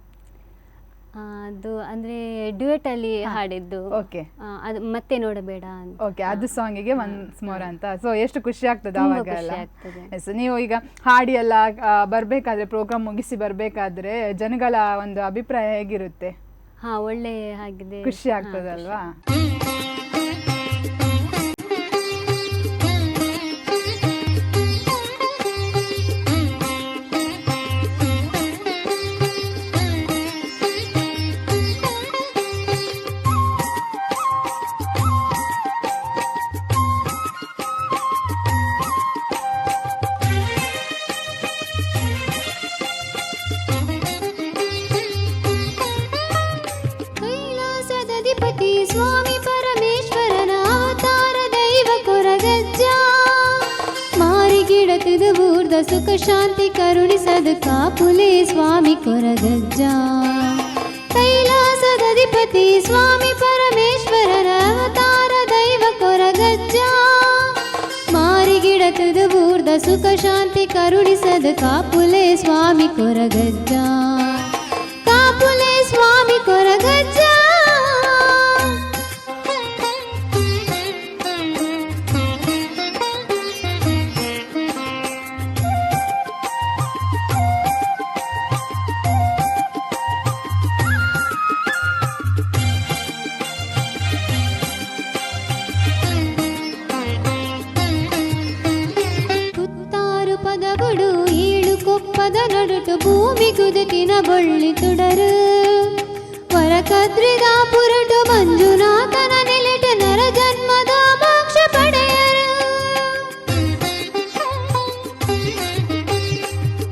ಅದು ಅಂದ್ರೆ ಡ್ಯುಯೆಟ್ ಅಲ್ಲಿ ಹಾಡಿದ್ದು. ಓಕೆ. ಅದು ಮತ್ತೆ ನೋಡಬೇಡ ಅಂತ. ಓಕೆ, ಅದು ಸಾಂಗಿಗೆ ಒನ್ಸ್ ಮೋರ್ ಅಂತ. ಸೊ ಎಷ್ಟು ಖುಷಿ ಆಗ್ತದೆ ತುಂಬಾ ಅವಾಗ ಎಲ್ಲ. ಖುಷಿ ಆಗ್ತದೆ. ಎಸ್. ನೀವು ಈಗ ಹಾಡಿ ಎಲ್ಲ ಬರ್ಬೇಕಾದ್ರೆ, ಪ್ರೋಗ್ರಾಮ್ ಮುಗಿಸಿ ಬರ್ಬೇಕಾದ್ರೆ ಜನಗಳ ಒಂದು ಅಭಿಪ್ರಾಯ ಹೇಗಿರುತ್ತೆ? ಒಳ್ಳೆ ಆಗಿದೆ, ಖುಷಿ ಆಗ್ತದಲ್ವಾ? ಕೈಲಾಸದಧಿಪತಿ ಸ್ವಾಮಿ ಪರಮೇಶ್ವರನ ಅವತಾರ ದೈವ ಕೊರಗಜ್ಜ. ಮಾರಿಗಿಡತದ ಬೂರ್ದ ಸುಖ ಶಾಂತಿ ಕರುಣಿಸದ ಕಾಪುಲೆ ಸ್ವಾಮಿ ಕೊರಗಜ್ಜ. ಕೈಲಾಸದಧಿಪತಿ ಸ್ವಾಮಿ ಪರಮೇಶ್ವರನ ಅವತಾರ ದೈವ ಕೊರಗಜ್ಜ. ಮಾರಿಗಿಡತದ ಬೂರ್ದ ಸುಖ ಶಾಂತಿ ಕರುಣಿಸದ ಕಾಪುಲೆ ಸ್ವಾಮಿ ಕೊರಗಜ್ಜ. ಕಾಪುಲೆ ಸ್ವಾಮಿ ಕೊರಗಜ್ಜ. ಕುತ್ತಾರು ಪದಗಳು ಏಳು ಕೊಪ್ಪದ ನಡುಟು ಭೂಮಿ ಕುದುಕಿನ ಬಳ್ಳಿ ತುಡರು. ವರಕದ್ರಿದ ಪುರಟು ಮಂಜುನಾಥನ ನೆಲೆಟ ನರ ಜನ್ಮದ ಮೋಕ್ಷ ಪಡೆಯರು.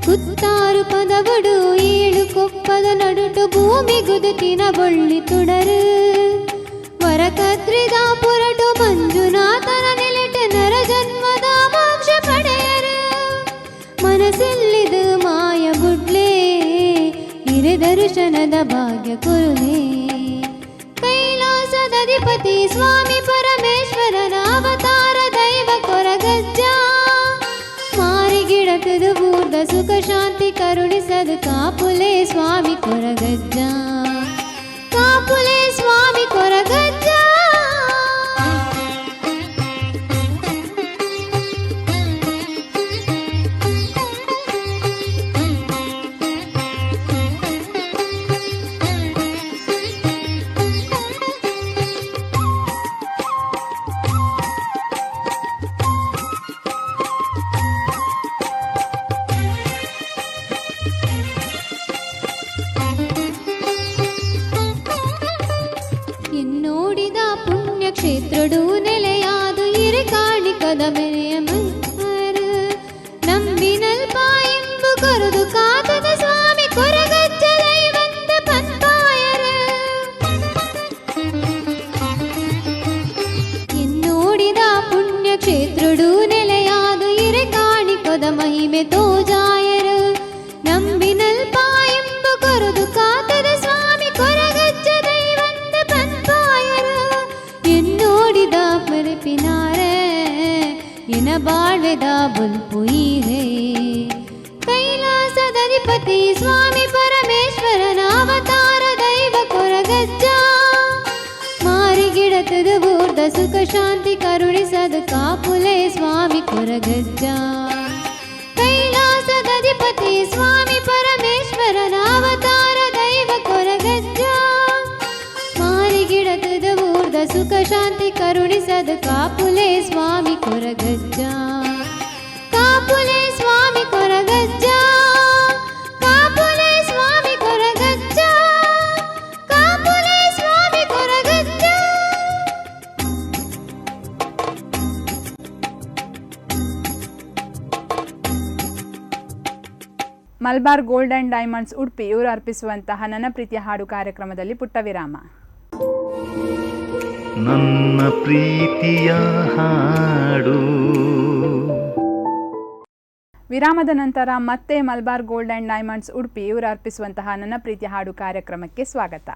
ಕುತ್ತಾರು ಪದಗಳು ಏಳು ಕೊಪ್ಪದ ನಡುಟು ಭೂಮಿ ಗುದುಕಿನ ಬಳ್ಳಿ ತುಡರು. ವರಕದ್ರಿದ ಪುರಟು ಮಂಜುನಾಥನ ನೆಲೆಟ ನರ ಜನ್ಮದ ಮೋಕ್ಷ ಪಡೆಯರು. ಮನಸ್ಸೆಲ್ಲಿದು ಮಾಯ ಬುಡ್ಲೆ ಹಿರಿ ದರ್ಶನದ ಭಾಗ್ಯ ಕುರುವೆ. ಕೈಲಾಸದಧಿಪತಿ ಸ್ವಾಮಿ ಪರಮೇಶ್ವರನ ಅವತಾರ ದೈವ ಕೊರಗಜ್ಜ. ಮಾರಿಗಿಡತದ ಬೂರ್ದ ಸುಖ ಶಾಂತಿ ಕರುಣಿಸದು ಕಾಪುಲೆ ಸ್ವಾಮಿ ಕೊರಗಜ್ಜ. ಕಾಪುಲೆ ಸ್ವಾಮಿ ಕೊರಗಜ್ಜ. ಎನ್ನೋಡಿದ ಪುಣ್ಯ ಕ್ಷೇತ್ರಡು ನೆಲೆಯಾದು ಇರೆ ಕಾಣಿಕದ ಮೆನೆಯ ಮಲ್ಪಾರ. ನಂಬಿನಲ್ಪ ಎಂಬು ಕೊರದು ಕಾತದ ಸ್ವಾಮಿ ಕೊರಗಜ್ಜ ದೈವಂತ ಪಂಪಾಯರ. ಎನ್ನೋಡಿದ ಪುಣ್ಯ ಕ್ಷೇತ್ರಡು ನೆಲೆಯಾದು ಇರೆ ಕಾಣಿಕದ ಮಹಿಮೆ ತೋಜಾಯರ. ನಂಬಿನಲ್ಪ ಎಂಬು ಕೊರದು ಕಾತದ ಸ್ವಾಮಿ ಕೊರಗಜ್ಜ ದೈವಂತ ಬಾಳ್ವೆದ ಬುಲ್ಪು ಈರೆ. ಕೈಲಾಸದಧಿಪತಿ ಸ್ವಾಮಿ ಪರಮೇಶ್ವರನ ಅವತಾರ ದೈವ ಕೊರಗಜ್ಜ. ಮಾರಿಗಿಡತದ ಬೂರ್ದ ಸುಖ ಶಾಂತಿ ಕರುಣಿಸದ ಕಾಪುಲೆ ಸ್ವಾಮಿ ಕೊರಗಜ್ಜ. ಕೈಲಾಸದಧಿಪತಿ ಸ್ವಾಮಿ ಪರಮೇಶ್ವರನ ಅವತಾರ ದೈವ ಕೊರಗಜ್ಜ. ಮಾರಿಗಿಡತದ ಬೂರ್ದ ಸುಖ ಶಾಂತಿ ಕರುಣಿಸದ ಕಾಪುಲೆ ಸ್ವಾಮಿ ಕೊರಗಜ್ಜ. ಕಾಪುಲೆ ಸ್ವಾಮಿ ಕೊರಗಜ್ಜ. ಕಾಪುಲೆ ಸ್ವಾಮಿ ಕೊರಗಜ್ಜ. ಕಾಪುಲೆ ಸ್ವಾಮಿ Koragajja. Malabar gold and diamonds Udupi ಇವರು ಅರ್ಪಿಸುವಂತಹ ನನ್ನ ಪ್ರೀತಿಯ ಹಾಡು ಕಾರ್ಯಕ್ರಮದಲ್ಲಿ ಪುಟ್ಟ ವಿರಾಮ. ನನ್ನ ಪ್ರೀತಿಯ ಹಾಡು. ವಿರಾಮದ ನಂತರ ಮತ್ತೆ Malabar gold and diamonds Udupi ಇವರು ಅರ್ಪಿಸುವಂತಹ ನನ್ನ ಪ್ರೀತಿಯ ಹಾಡು ಕಾರ್ಯಕ್ರಮಕ್ಕೆ ಸ್ವಾಗತ.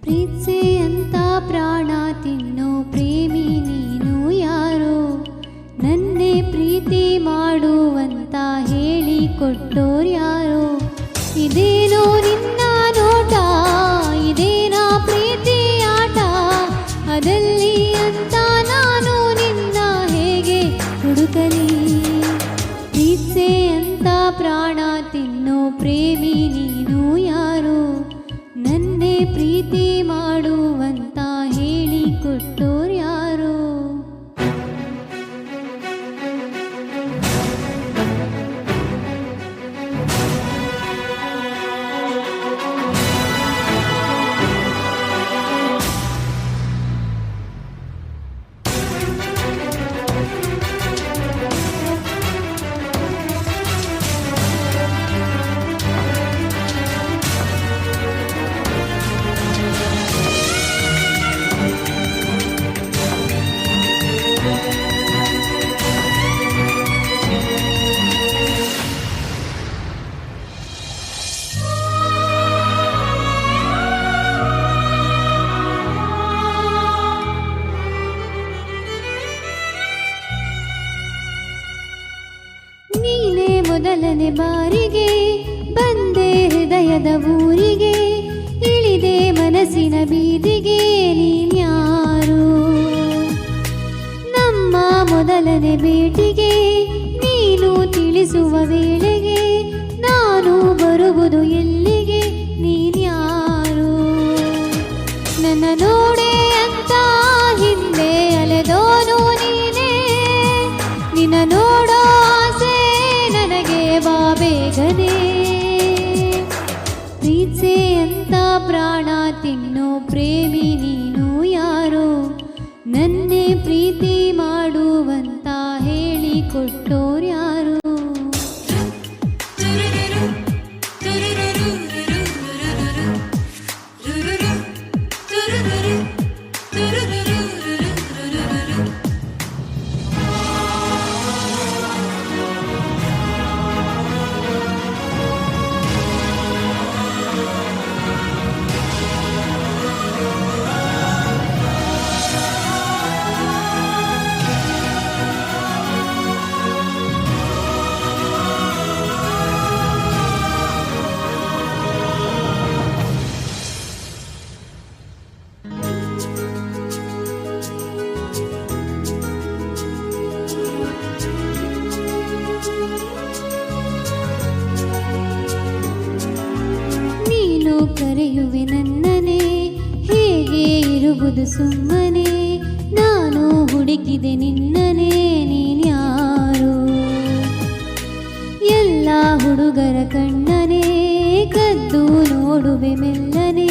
ಪ್ರೀತ್ಸೆ ಅಂತ ಪ್ರಾಣ ತಿನ್ನೋ ಪ್ರೇಮಿ ನೀನು ಯಾರೋ. ನನ್ನೇ ಪ್ರೀತಿ ಮಾಡುವಂತ ಹೇಳಿ ಕೊಟ್ಟೋರ್ಯಾರೋ. ಇದೇನೋ ನಿನ್ನ ನೋಟ, ಇದೇನಾ ಪ್ರೀತಿ ಆಟ. ಅದಲ್ಲಿ ಅಂತ ನಾನು ನಿನ್ನ ಹೇಗೆ ಹುಡುಕಲಿ. ಪ್ರೀತ್ಸೆ ಅಂತ ಪ್ರಾಣ ತಿನ್ನೋ ಪ್ರೇಮಿ ನೀನು ಯಾರೋ. ನನ್ನೇ ಪ್ರೀತಿ ಮಾಡುವಂತ ಹೇಳಿ ಕೊಟ್ಟೋರ್ಯಾರೋ. ನೀನೇ ಮೊದಲನೇ ಬಾರಿಗೆ ಬಂದೆ ಹೃದಯದ ಊರಿಗೆ. ಇಳಿದೆ ಮನಸ್ಸಿನ ಬೀದಿಗೆ ನೀನ್ಯಾರು. ನಮ್ಮ ಮೊದಲನೇ ಭೇಟಿಗೆ ನೀನು ತಿಳಿಸುವ ವೇಳೆಗೆ ನಾನು ಬರುವುದು ಎಲ್ಲಿಗೆ. ನೀನ್ಯಾರು. ನನ್ನ ನೋಡೆ ಅಂತ ಹಿಂದೆ ಅಲೆದೋನು ನೀನೇ. ನಿನ್ನ ನೋಡೋ ಆಸೆ ನನಗೆ ಬಾ ಬೇಗನೆ. ಪ್ರೀತ್ಸೆ ಅಂತ ಪ್ರಾಣ ತಿನ್ನೋ ಪ್ರೇಮಿ ನೀನು ಯಾರೋ. ನನ್ನೇ ಪ್ರೀತಿ ಮಾಡುವಂತ ಹೇಳಿ ಕೊಟ್ಟೋರ್ಯಾರೋ. ಕರೆಯುವೆ ನನ್ನನೆ ಹೇಗೆ ಇರುವುದು ಸುಮ್ಮನೆ. ನಾನು ಹುಡುಕಿದೆ ನಿನ್ನನೆ ನೀನ್ಯಾರು. ಎಲ್ಲ ಹುಡುಗರ ಕಣ್ಣನೆ ಕದ್ದು ನೋಡುವೆ ಮೆಲ್ಲನೆ.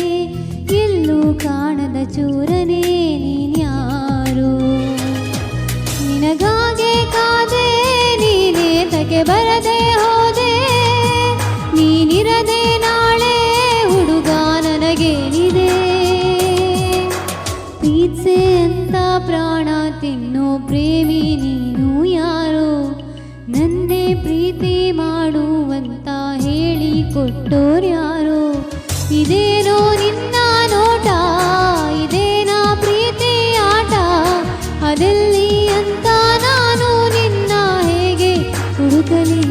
ಎಲ್ಲೂ ಕಾಣದ ಚೂರನೆ ನೀನ್ಯಾರು. ನಿನಗಾಗೆ ಕಾದೆ ನೀನೇ ತಗೆ ಬರದೆ ಹೋದೆ, ನೀನಿರದೆ ನಾಳೆ ಹುಡುಗ ನನಗೇನಿದೆ. ಪ್ರೀತ್ಸೆ ಅಂತ ಪ್ರಾಣ ತಿನ್ನೋ ಪ್ರೇಮಿ ನೀನು ಯಾರೋ, ನನ್ನೇ ಪ್ರೀತಿ ಮಾಡುವಂತ ಹೇಳಿ ಕೊಟ್ಟೋರ್ಯಾರೋ. ಇದೇನೋ ನಿನ್ನ ನೋಟ, ಇದೇನಾ ಪ್ರೀತಿ ಆಟ, ಅದೆಲ್ಲಿ ಅಂತ ನಾನು ನಿನ್ನ ಹೇಗೆ ಹುಡುಕಲಿ.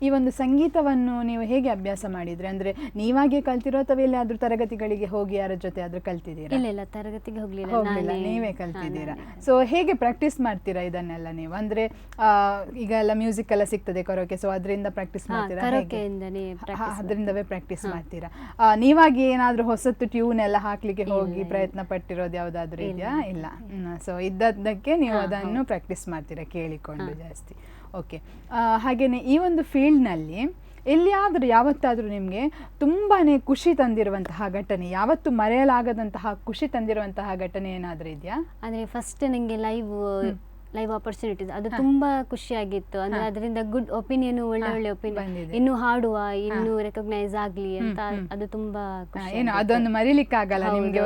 ಈ ಒಂದು ಸಂಗೀತವನ್ನು ನೀವು ಹೇಗೆ ಅಭ್ಯಾಸ ಮಾಡಿದ್ರಿ? ಅಂದ್ರೆ ನೀವಾಗೆ ಕಲ್ತಿರೋ ಅಥವಾ ಎಲ್ಲಾದ್ರೂ ತರಗತಿಗಳಿಗೆ ಹೋಗಿ ಯಾರ ಜೊತೆ ಆದ್ರೂ ಕಲ್ತಿದ್ದೀರಾ? ಇಲ್ಲ ತರಗತಿಗೆ ಹೋಗ್ಲಿಲ್ಲ, ನೀವೇ ಕಲ್ತಿದ್ದೀರಾ. ಸೊ ಹೇಗೆ ಪ್ರಾಕ್ಟೀಸ್ ಮಾಡ್ತೀರಾ ಇದನ್ನೆಲ್ಲ ನೀವು? ಅಂದ್ರೆ ಈಗ ಎಲ್ಲ ಮ್ಯೂಸಿಕ್ ಎಲ್ಲ ಸಿಗ್ತದೆ ಕರೋಕೆ, ಸೊ ಅದರಿಂದ ಪ್ರಾಕ್ಟೀಸ್ ಮಾಡ್ತೀರಾ? ಅದರಿಂದವೇ ಪ್ರಾಕ್ಟೀಸ್ ಮಾಡ್ತೀರಾ? ನೀವಾಗಿ ಏನಾದ್ರೂ ಹೊಸತ್ತು ಟ್ಯೂನ್ ಎಲ್ಲ ಹಾಕ್ಲಿಕ್ಕೆ ಹೋಗಿ ಪ್ರಯತ್ನ ಪಟ್ಟಿರೋದು ಯಾವ್ದಾದ್ರು ಇದೆಯಾ? ಇಲ್ಲ. ಸೊ ಇದ್ದದ್ದಕ್ಕೆ ನೀವು ಅದನ್ನು ಪ್ರಾಕ್ಟೀಸ್ ಮಾಡ್ತೀರಾ ಕೇಳಿಕೊಂಡು ಜಾಸ್ತಿ. ಓಕೆ. ಹಾಗೆಯೇ ಈ ಒಂದು ಫೀಲ್ಡ್ನಲ್ಲಿ ಎಲ್ಲಿಯಾದರೂ ಯಾವತ್ತಾದರೂ ನಿಮಗೆ ತುಂಬಾ ಖುಷಿ ತಂದಿರುವಂತಹ ಘಟನೆ, ಯಾವತ್ತು ಮರೆಯಲಾಗದಂತಹ ಖುಷಿ ತಂದಿರುವಂತಹ ಘಟನೆ ಏನಾದರೂ ಇದೆಯಾ? ಅಂದರೆ ಫಸ್ಟ್ ನನಗೆ ಲೈವ್ ಆಪರ್ಚುನಿಟೀಸ್ ಅದು ತುಂಬಾ ಖುಷಿಯಾಗಿತ್ತು. ಅಂದ್ರೆ ಅದರಿಂದ ಗುಡ್ ಒಪಿನಿಯನ್, ಒಳ್ಳೆ ಒಪಿನಿಯನ್, ಇನ್ನು ಹಾಡುವ, ಇನ್ನು ರೆಕಗ್ನೈಸ್ ಆಗ್ಲಿ ಅಂತ ಅದು ತುಂಬಾ ಏನು ಅದೊಂದು ಮರಿಲಿಕ್ಕಾಗಲ್ಲ ನಿಮ್ಗೆ.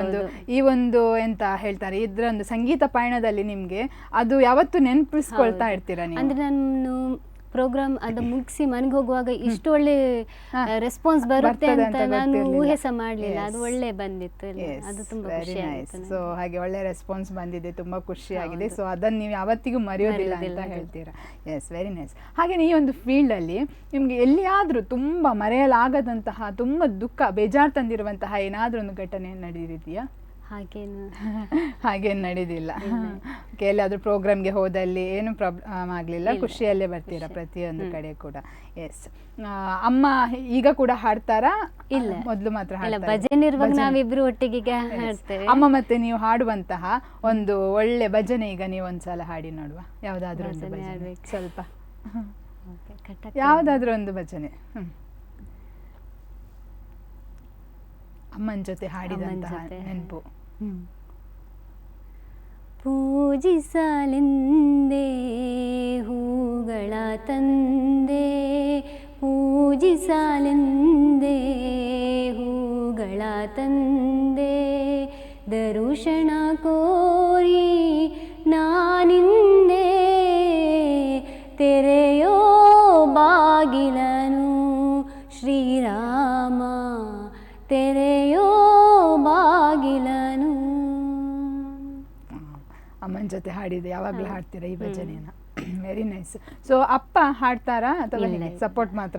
ಈ ಒಂದು ಎಂತ ಹೇಳ್ತಾರೆ, ಇದ್ರೊಂದು ಸಂಗೀತ ಪಯಣದಲ್ಲಿ ನಿಮ್ಗೆ ಅದು ಯಾವತ್ತು ನೆನಪಿಸ್ಕೊಳ್ತಾ ಇರ್ತೀರಾ ನೀವು? ಅಂದ್ರೆ ನಾನು ಪ್ರೋಗ್ರಾಮ್ ಅದು ಮುಗಿಸಿ ಮನೆಗೆ ಹೋಗುವಾಗ ಇಷ್ಟು ಒಳ್ಳೆ ರೆಸ್ಪಾನ್ಸ್ ಬರುತ್ತೆ ಅಂತ ನಾನು ಊಹೆ ಸಹ ಮಾಡಲಿಲ್ಲ. ಅದು ಒಳ್ಳೆ ಬಂದಿತ್ತು, ಅದು ತುಂಬಾ ಖುಷಿ ಆಯ್ತು. ಸೊ ಹಾಗೆ ಒಳ್ಳೆ ರೆಸ್ಪಾನ್ಸ್ ಬಂದಿದೆ, ತುಂಬಾ ಖುಷಿ ಆಗಿದೆ. ಸೊ ಅದನ್ನ ನೀವು ಯಾವತ್ತಿಗೂ ಮರೆಯೋದಿಲ್ಲ ಅಂತ ಹೇಳ್ತೀರಾ. Yes, very nice. ಹಾಗೆ ಈ ಒಂದು ಫೀಲ್ಡ್ ಅಲ್ಲಿ ನಿಮ್ಗೆ ಎಲ್ಲಿಯಾದ್ರೂ ತುಂಬಾ ಮರೆಯಲಾಗದಂತಹ, ತುಂಬಾ ದುಃಖ, ಬೇಜಾರು ತಂದಿರುವಂತಹ ಏನಾದ್ರೂ ಒಂದು ಘಟನೆ ನಡೆದಿದೆಯಾ? ಹಾಗೇನು ನಡೆದಿಲ್ಲ. ಎಲ್ಲಾದ್ರೂ ಪ್ರೋಗ್ರಾಮ್ಗೆ ಹೋದಲ್ಲಿ ಏನು ಪ್ರಾಬ್ಲಮ್ ಆಗಲಿಲ್ಲ, ಖುಷಿಯಲ್ಲೇ ಬರ್ತೀರಾ ಪ್ರತಿಯೊಂದು ಕಡೆ ಕೂಡ. ಎಸ್. ಅಮ್ಮ ಈಗ ಕೂಡ ಹಾಡ್ತಾರಾ? ಇಲ್ಲ, ಮೊದಲು ಮಾತ್ರ ಭಜನೆ ಇರುವಾಗ ನಾವಿಬ್ರು ಒಟ್ಟಿಗೆ ಹಾಡ್ತೇವೆ. ಅಮ್ಮ ಮತ್ತೆ ನೀವು ಹಾಡುವಂತಹ ಒಂದು ಒಳ್ಳೆ ಭಜನೆ ಈಗ ನೀವು ಒಂದ್ಸಲ ಹಾಡಿ ನೋಡುವ. ಯಾವ್ದಾದ್ರು ಒಂದು ಭಜನೆ ಸ್ವಲ್ಪ, ಯಾವ್ದಾದ್ರು ಒಂದು ಭಜನೆ ಅಮ್ಮನ ಜೊತೆ ಹಾಡಿದಂತಹ ನೆನಪು. ಪೂಜಿಸಲೆಂದೇ ಹೂಗಳ ತಂದೆ, ಪೂಜಿಸಲೆಂದೇ ಹೂಗಳ ತಂದೆ, ದರುಶನ ಕೋರಿ ನಾನಿಂದೆ, ತೆರೆಯೋ ಬಾಗಿಲನು ಶ್ರೀರಾಮ, ತೆರೆಯೋ ಬಾಗಿಲನು. ಅಮ್ಮನ ಜೊತೆ ಹಾಡಿದೆ, ಯಾವಾಗಲೂ ಹಾಡ್ತೀರಾ ಈ ಭಜನೆಯನ್ನ? Very nice. ಸೊ ಅಪ್ಪ ಹಾಡ್ತಾರಾ ಅಥವಾ ಸಪೋರ್ಟ್ ಮಾತ್ರ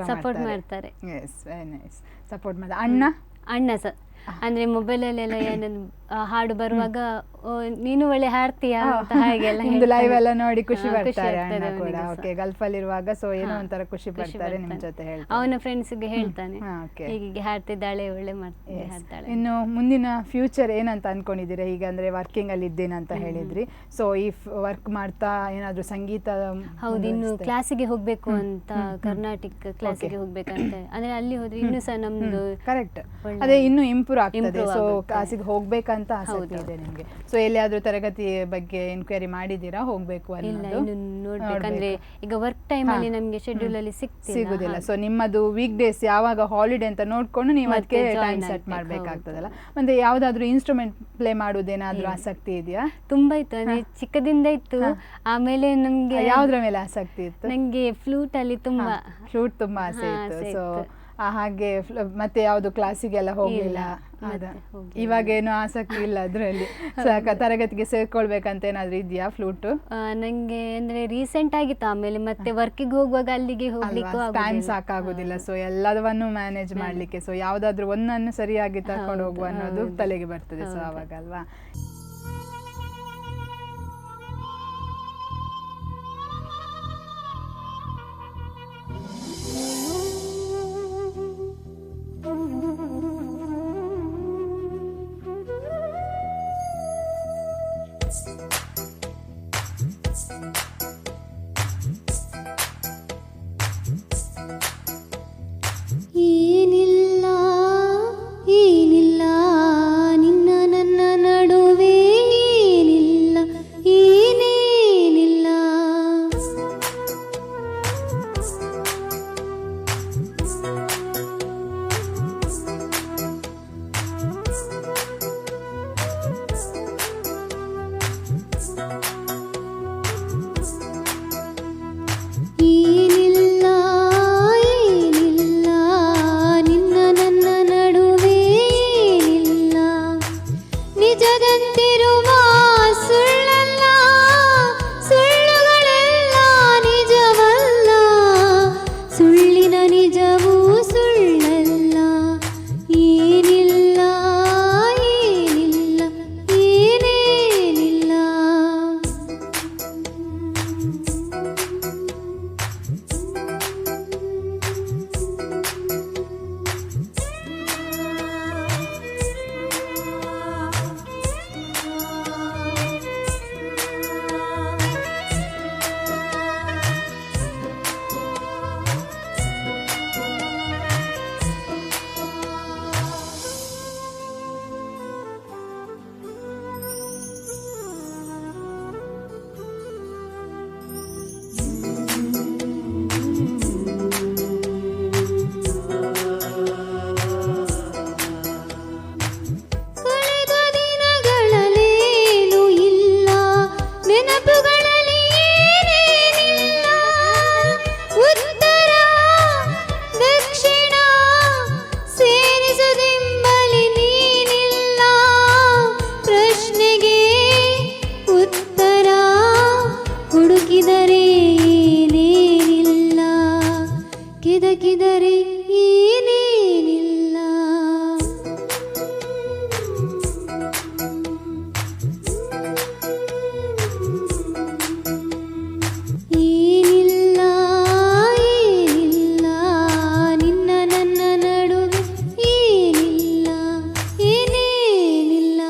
ಮಾಡ್ತಾರೆ? S, very nice. ಸಪೋರ್ಟ್ ಮಾಡ್ತಾರೆ. ಅಣ್ಣ ಸರ್ ಅಂದ್ರೆ ಮೊಬೈಲಲ್ಲೆಲ್ಲ ಏನೇನು ಹಾಡು ಬರುವಾಗ ನೀನು ಒಳ್ಳೆ ಹಾಡ್ತೀಯಾ ಅಂತ ಹಾಗೆಲ್ಲ ಲೈವ್ ಎಲ್ಲ ನೋಡಿ ಖುಷಿ ಪಡ್ತಾರೆ ಅಣ್ಣ ಕೂಡ. ಓಕೆ, ಗಲ್ಫ್ ಅಲ್ಲಿ ಇರುವಾಗ ಸೊ ಏನೋ ಒಂಥರ ಖುಷಿ ಪಡ್ತಾರೆ ನಿಮ್ಮ ಜೊತೆ ಹೇಳ್ತಾರೆ. ಅವನ ಫ್ರೆಂಡ್ಸ್ ಗೆ ಹೇಳ್ತಾನೆ ಹೀಗೆ ಹಾಡ್ತಿದ್ದಾಳೆ, ಒಳ್ಳೆ ಹಾಡ್ತಾಳೆ. ಇನ್ನು ಮುಂದಿನ ಫ್ಯೂಚರ್ ಏನಂತ ಅನ್ಕೊಂಡಿದ್ದೀರಾ? ಈಗ ಅಂದ್ರೆ ವರ್ಕಿಂಗ್ ಅಲ್ಲಿ ಇದ್ದೇನೆ ಅಂತ ಹೇಳಿದ್ರಿ. ಸೊ ಈ ವರ್ಕ್ ಮಾಡ್ತಾ ಏನಾದ್ರು ಸಂಗೀತ? ಹೌದು, ಇನ್ನು ಕ್ಲಾಸಿಗೆ ಹೋಗ್ಬೇಕು ಅಂತ, ಕರ್ನಾಟಕ ಕ್ಲಾಸಿಗೆ ಹೋಗ್ಬೇಕಂತ. ಅಂದ್ರೆ ಅಲ್ಲಿ ಹೋದ್ರೆ ಇನ್ನು ಸಹ ನಮ್ದು ಕರೆಕ್ಟ್ ಅದೇ ಇನ್ನು ಇಂಪ್ರೂವ್ ಆಗ್ತದೆ. ಸೊ ಕ್ಲಾಸಿಗೆ ಹೋಗ್ಬೇಕಂತ ಆಸಕ್ತಿ ಇದೆ ನಿಮ್ಗೆ. ಸೊ ಎಲ್ಲಿಯಾದ್ರೂ ತರಗತಿ ಬಗ್ಗೆ ಎನ್ಕ್ವೈರಿ ಮಾಡಿದೀರಾ ಹೋಗ್ಬೇಕು ಅನ್ನೋದು? ನೋಡ್ಬೇಕಂದ್ರೆ ಈಗ ವರ್ಕ್ ಟೈಮ್ ಅಲ್ಲಿ ನಮ್ಗೆ ಶೆಡ್ಯೂಲ್ ಅಲ್ಲಿ ಸಿಗುದಿಲ್ಲ. ಸೊ ನಿಮ್ಮದು ವೀಕ್ ಡೇಸ್ ಯಾವಾಗ ಹಾಲಿಡೇ ಅಂತ ನೋಡ್ಕೊಂಡು ನೀವು ಅದಕ್ಕೆ ಟೈಮ್ ಸೆಟ್ ಮಾಡ್ಬೇಕಾಗ್ತದಲ್ಲ. ಮತ್ತೆ ಯಾವ್ದಾದ್ರು ಇನ್ಸ್ಟ್ರೂಮೆಂಟ್ ಪ್ಲೇ ಮಾಡೋದೇನಾದ್ರೂ ಆಸಕ್ತಿ ಇದೆಯಾ? ತುಂಬಾ ಇತ್ತು, ಅಂದ್ರೆ ಚಿಕ್ಕದಿಂದ ಇತ್ತು. ಆಮೇಲೆ ನಮ್ಗೆ ಯಾವ್ದ್ರ ಮೇಲೆ ಆಸಕ್ತಿ ಇತ್ತು? ನಂಗೆ ಫ್ಲೂಟ್ ಅಲ್ಲಿ ತುಂಬಾ ಆಸೆ ಇತ್ತು. ಸೊ ಹಾಗೆ ಮತ್ತೆ ಯಾವ್ದು ಕ್ಲಾಸಿಗೆಲ್ಲ ಹೋಗ್ಲಿಲ್ಲ? ಇವಾಗೇನು ಆಸಕ್ತಿ ಇಲ್ಲ ಅದ್ರಲ್ಲಿ? ತರಗತಿಗೆ ಸೇರ್ಕೊಳ್ಬೇಕಂತ ಏನಾದ್ರು ಇದೆಯಾ ಫ್ಲೂಟ್? ನಂಗೆ ಅಂದ್ರೆ ರೀಸೆಂಟ್ ಆಗಿತ್ತು. ಆಮೇಲೆ ಮತ್ತೆ ವರ್ಕಿಗೆ ಹೋಗುವಾಗ ಅಲ್ಲಿಗೆ ಹೋಗ್ಲಿಕ್ಕೆ ಟೈಮ್ ಸಾಕಾಗುದಿಲ್ಲ. ಸೊ ಎಲ್ಲದನ್ನು ಮ್ಯಾನೇಜ್ ಮಾಡ್ಲಿಕ್ಕೆ ಸೊ ಯಾವ್ದಾದ್ರು ಒಂದನ್ನು ಸರಿಯಾಗಿ ತಕೊಂಡು ಹೋಗುವ ಅನ್ನೋದು ತಲೆಗೆ ಬರ್ತದೆ. ಸೊ ಅವಾಗ ಅಲ್ವಾ? ಕೆದಕಿದರೆ ಏನೇನಿಲ್ಲ, ಕೆದಕಿದರೆ ಏನೇನಿಲ್ಲ. ಏನಿಲ್ಲ ಏನಿಲ್ಲ ನಿನ್ನ ನನ್ನ ನಡುವೆ, ಏನಿಲ್ಲ ಏನೇನಿಲ್ಲ.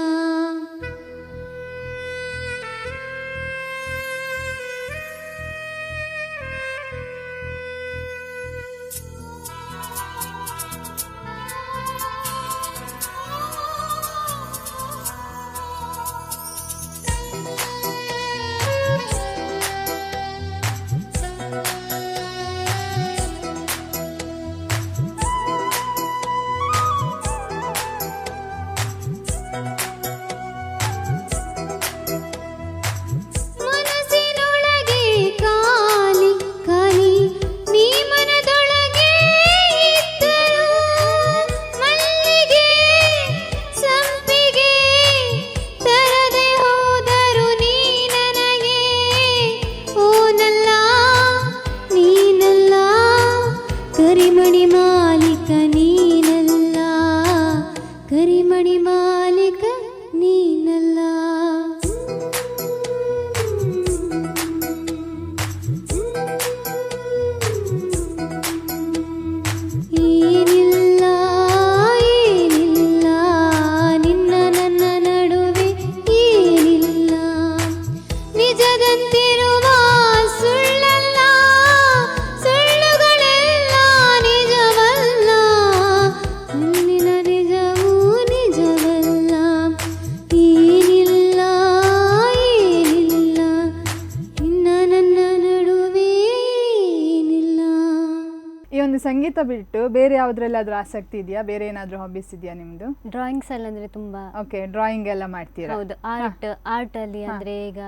ಮನಸ್ಸಿನೊಳಗೆ ಖಾಲಿ ಖಾಲಿ ನೀ ಮನದೊಳಗೆ ಇದ್ದರು, ಮಲ್ಲಿಗೆ ಸಂಪಿಗೆ ತರದೆ ಹೋದರು ನೀ ನನಗೆ. ಓನಲ್ಲ ನೀನಲ್ಲ ಕರಿಮಣಿ ಮಾಲೀಕ ನೀನಲ್ಲ, ಕರಿಮಣಿ ಮಾಲೀಕ ನೀನಲ್ಲ. ಏನಿಲ್ಲ ಏನಿಲ್ಲ ನಿನ್ನ ನನ್ನ ನಡುವೆ, ಏನಿಲ್ಲ ನಿಜದಂತಿರುವ ಸುಳ್ಳಲ್ಲ, ಸುಳ್ಳುಗಳೆಲ್ಲ ನಿಜವಲ್ಲ, ಅಲ್ಲಿನ ನಿಜವೂ ನಿಜವಲ್ಲ. ಏನಿಲ್ಲ ಏನಿಲ್ಲ ನಿನ್ನ ನನ್ನ ನಡುವೆ, ಏನಿಲ್ಲ. ಈ ಒಂದು ಸಂಗೀತ ಬಿಟ್ಟು ಬೇರೆ ಯಾವುದ್ರಲ್ಲಾದ್ರೂ ಆಸಕ್ತಿ ಇದೆಯಾ? ಬೇರೆ ಏನಾದರೂ ಹಾಬೀಸ್ ಇದೆಯಾ ನಿಮ್ಮದು? ಡ್ರಾಯಿಂಗ್ಸ್ ಅಲ್ಲಿ ಅಂದ್ರೆ ತುಂಬಾ ಓಕೆ, ಡ್ರಾಯಿಂಗ್ ಎಲ್ಲ ಮಾಡ್ತೀರಾ? ಹೌದು. ಆರ್ಟ್ ಅಲ್ಲಿ ಅಂದ್ರೆ ಈಗ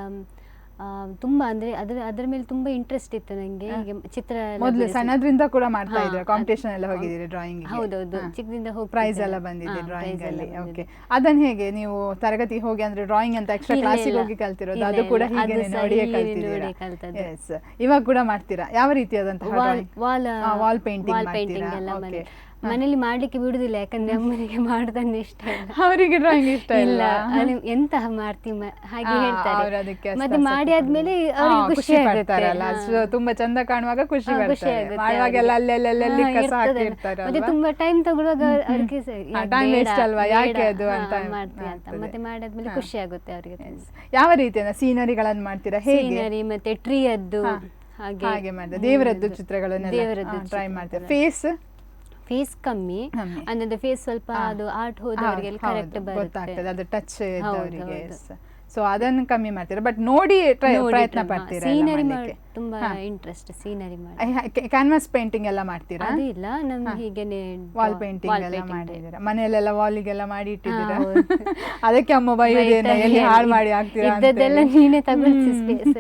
ತುಂಬಾ ಅಂದ್ರೆ ಅದ್ರ ಮೇಲೆ ತುಂಬಾ ಇಂಟ್ರೆಸ್ಟ್ ಇತ್ತು ನಂಗೆ. ಈಗ ಚಿತ್ರ ಎಲ್ಲ ಮೊದಲು ಬಿಡಿಸಿ- ಸಣ್ಣದ್ರಿಂದ ಕೂಡ ಮಾಡ್ತಾ ಹಾ, ಇದ್ದೀರಾ? ಕಾಂಪಿಟೇಷನ್ ಎಲ್ಲ ಹೋಗಿದ್ದೀರಿ ಡ್ರಾಯಿಂಗ್? ಹೌದೌದು, ಚಿಕ್ಕದಿಂದ ಹೋಗಿ ಪ್ರೈಸ್ ಎಲ್ಲ ಬಂದಿದೆ ಡ್ರಾಯಿಂಗ್ ಅಲ್ಲಿ. ಓಕೆ, ಅದನ್ನ ಹೇಗೆ ನೀವು ತರಗತಿ ಹೋಗಿ ಅಂದ್ರೆ ಡ್ರಾಯಿಂಗ್ ಅಂತ ಎಕ್ಸ್ಟ್ರಾ ಇಲ್ಲ, ಕ್ಲಾಸಿಗೆ ಇಲ್ಲ. ಹೋಗಿ ಕಲ್ತಿರೋದು? ಇಲ್ಲ, ಅದು ಕೂಡ ಇಲ್ಲ. ಹೀಗೆ ಅದು ಸಹ ನೋಡಿಯೇ ಹೀಗೆ ಕಲ್ತಿದ್ದೀರಾ? ನೋಡಿ ಕಲ್ತದ್ದು. ಎಸ್. ಇವಾಗ ಕೂಡ ಮಾಡ್ತೀರಾ? ಯಾವ ರೀತಿಯಾದಂತಹ ವಾಲ್ ಪೇಂಟಿಂಗ್ ಎಲ್ಲ ಮಾಡ್ತೀರಾ? ಮನೇಲಿ ಮಾಡ್ಲಿಕ್ಕೆ ಬಿಡುದಿಲ್ಲ, ಯಾಕಂದ್ರೆ ಅಮ್ಮನಿಗೆ ಮಾಡೋದಂದ್ರೆ ಇಷ್ಟ ಇಲ್ಲ. ಅವರಿಗೆ ಡ್ರಾಯಿಂಗ್ ಇಷ್ಟ ಇಲ್ಲ, ಇಲ್ಲ? ಅಲ್ಲಿ ಎಂತ ಮಾಡ್ತಿ ಹಾಗೆ ಅವ್ರು ಹೇಳ್ತಾರೆ. ಅದಕ್ಕೆ ಅಷ್ಟು ಮತ್ತೆ ಮಾಡಿ ಆಸಕ್ತಿ ಆದ್ಮೇಲೆ ಪಡೋದು. ಅವ್ರಿಗೆ ಖುಷಿ ಆಗುತ್ತೆ. ಪಡ್ತಾರಲ್ಲ, ತುಂಬಾ ಚಂದ ಕಾಣುವಾಗ ಖುಷಿ ಖುಷಿ ಬರ್ತದೆ. ಆಗುತ್ತೆ ಮಾಡುವಾಗೆಲ್ಲ ಅಲ್ಲೆಲ್ಲಿ ಕಸ ಇರ್ತದಲ್ಲ. ಹಾಕಿರ್ತಾರಲ್ವಾ? ಮತ್ತೆ ತುಂಬಾ ಟೈಮ್ ತಗೊಳ್ಳುವಾಗ ಅವ್ರಿಗೆ time waste ಅಲ್ವಾ? ಯಾಕೆ ಅದು ಅಂತ ಮಾಡ್ತೀವಿ ಅಂತ. ಆಗ್ತದೆ. ಮತ್ತೆ ಮಾಡಾದ್ಮೇಲೆ ಖುಷಿ ಆಗುತ್ತೆ ಅವ್ರಿಗೆ. ಯಾವ ರೀತಿಯ ಸೀನರಿಗಳನ್ನು ಮಾಡ್ತೀರಾ? ಹೇಗೆ? ಸೀನರಿ ಮತ್ತೆ ಟ್ರೀ ಅದ್ದು ಹಾಗೆ ಮಾಡಿದ್ರೆ ದೇವರದ್ದು ಚಿತ್ರಗಳನ್ನೆಲ್ಲ ದೇವರದ್ದು ಟ್ರೈ ಮಾಡ್ತೀರಾ? ಫೇಸ್ ಕಮ್ಮಿ ಅಂದ್ರೆ ಫೇಸ್ ಸ್ವಲ್ಪ ಅದು ಆರ್ಟ್ ಹೋದವರಿಗೆ ಕರೆಕ್ಟ್ ಗೊತ್ತಾಗ್ತದೆ, ಅದು ಟಚ್ ಹೌದು, ಇದ್ದವರಿಗೆ. ಹೌದು. ಸೊ ಅದನ್ನು ಕಮ್ಮಿ ಮಾಡ್ತೀರಾ, ಬಟ್ ನೋಡಿ ಪ್ರಯತ್ನ ಪಡ್ತೀರಾ? ಸೀನರಿ ತುಂಬಾ ಇಂಟ್ರೆಸ್ಟ್, ಸೀನರಿ ಮಾಡಿ. ಕ್ಯಾನ್ವಾಸ್ ಪೇಂಟಿಂಗ್ ಎಲ್ಲ ಮಾಡ್ತೀರಾ? ಅದು ಇಲ್ಲ, ನಮ್ಗೆ ಹೀಗೇನೆ ವಾಲ್ ಪೇಂಟಿಂಗ್ ಎಲ್ಲ ಮಾಡಿದ್ದೀರಾ? ಮನೆಯಲ್ಲೆಲ್ಲ ವಾಲಿಗೆಲ್ಲ ಮಾಡಿ ಇಟ್ಟಿದ್ದೀರಾ? ಅದಕ್ಕೆ ಅಮ್ಮ ಬೈಯೋದೇನ, ಎಲ್ಲಿ ಹಾಳು ಮಾಡಿ ಹಾಕ್ತೀರಾ ಇದ್ದದ್ದೆಲ್ಲ ನೀನೇ ತಗೊಳ್ಸಿ ಸ್ಪೇಸ್.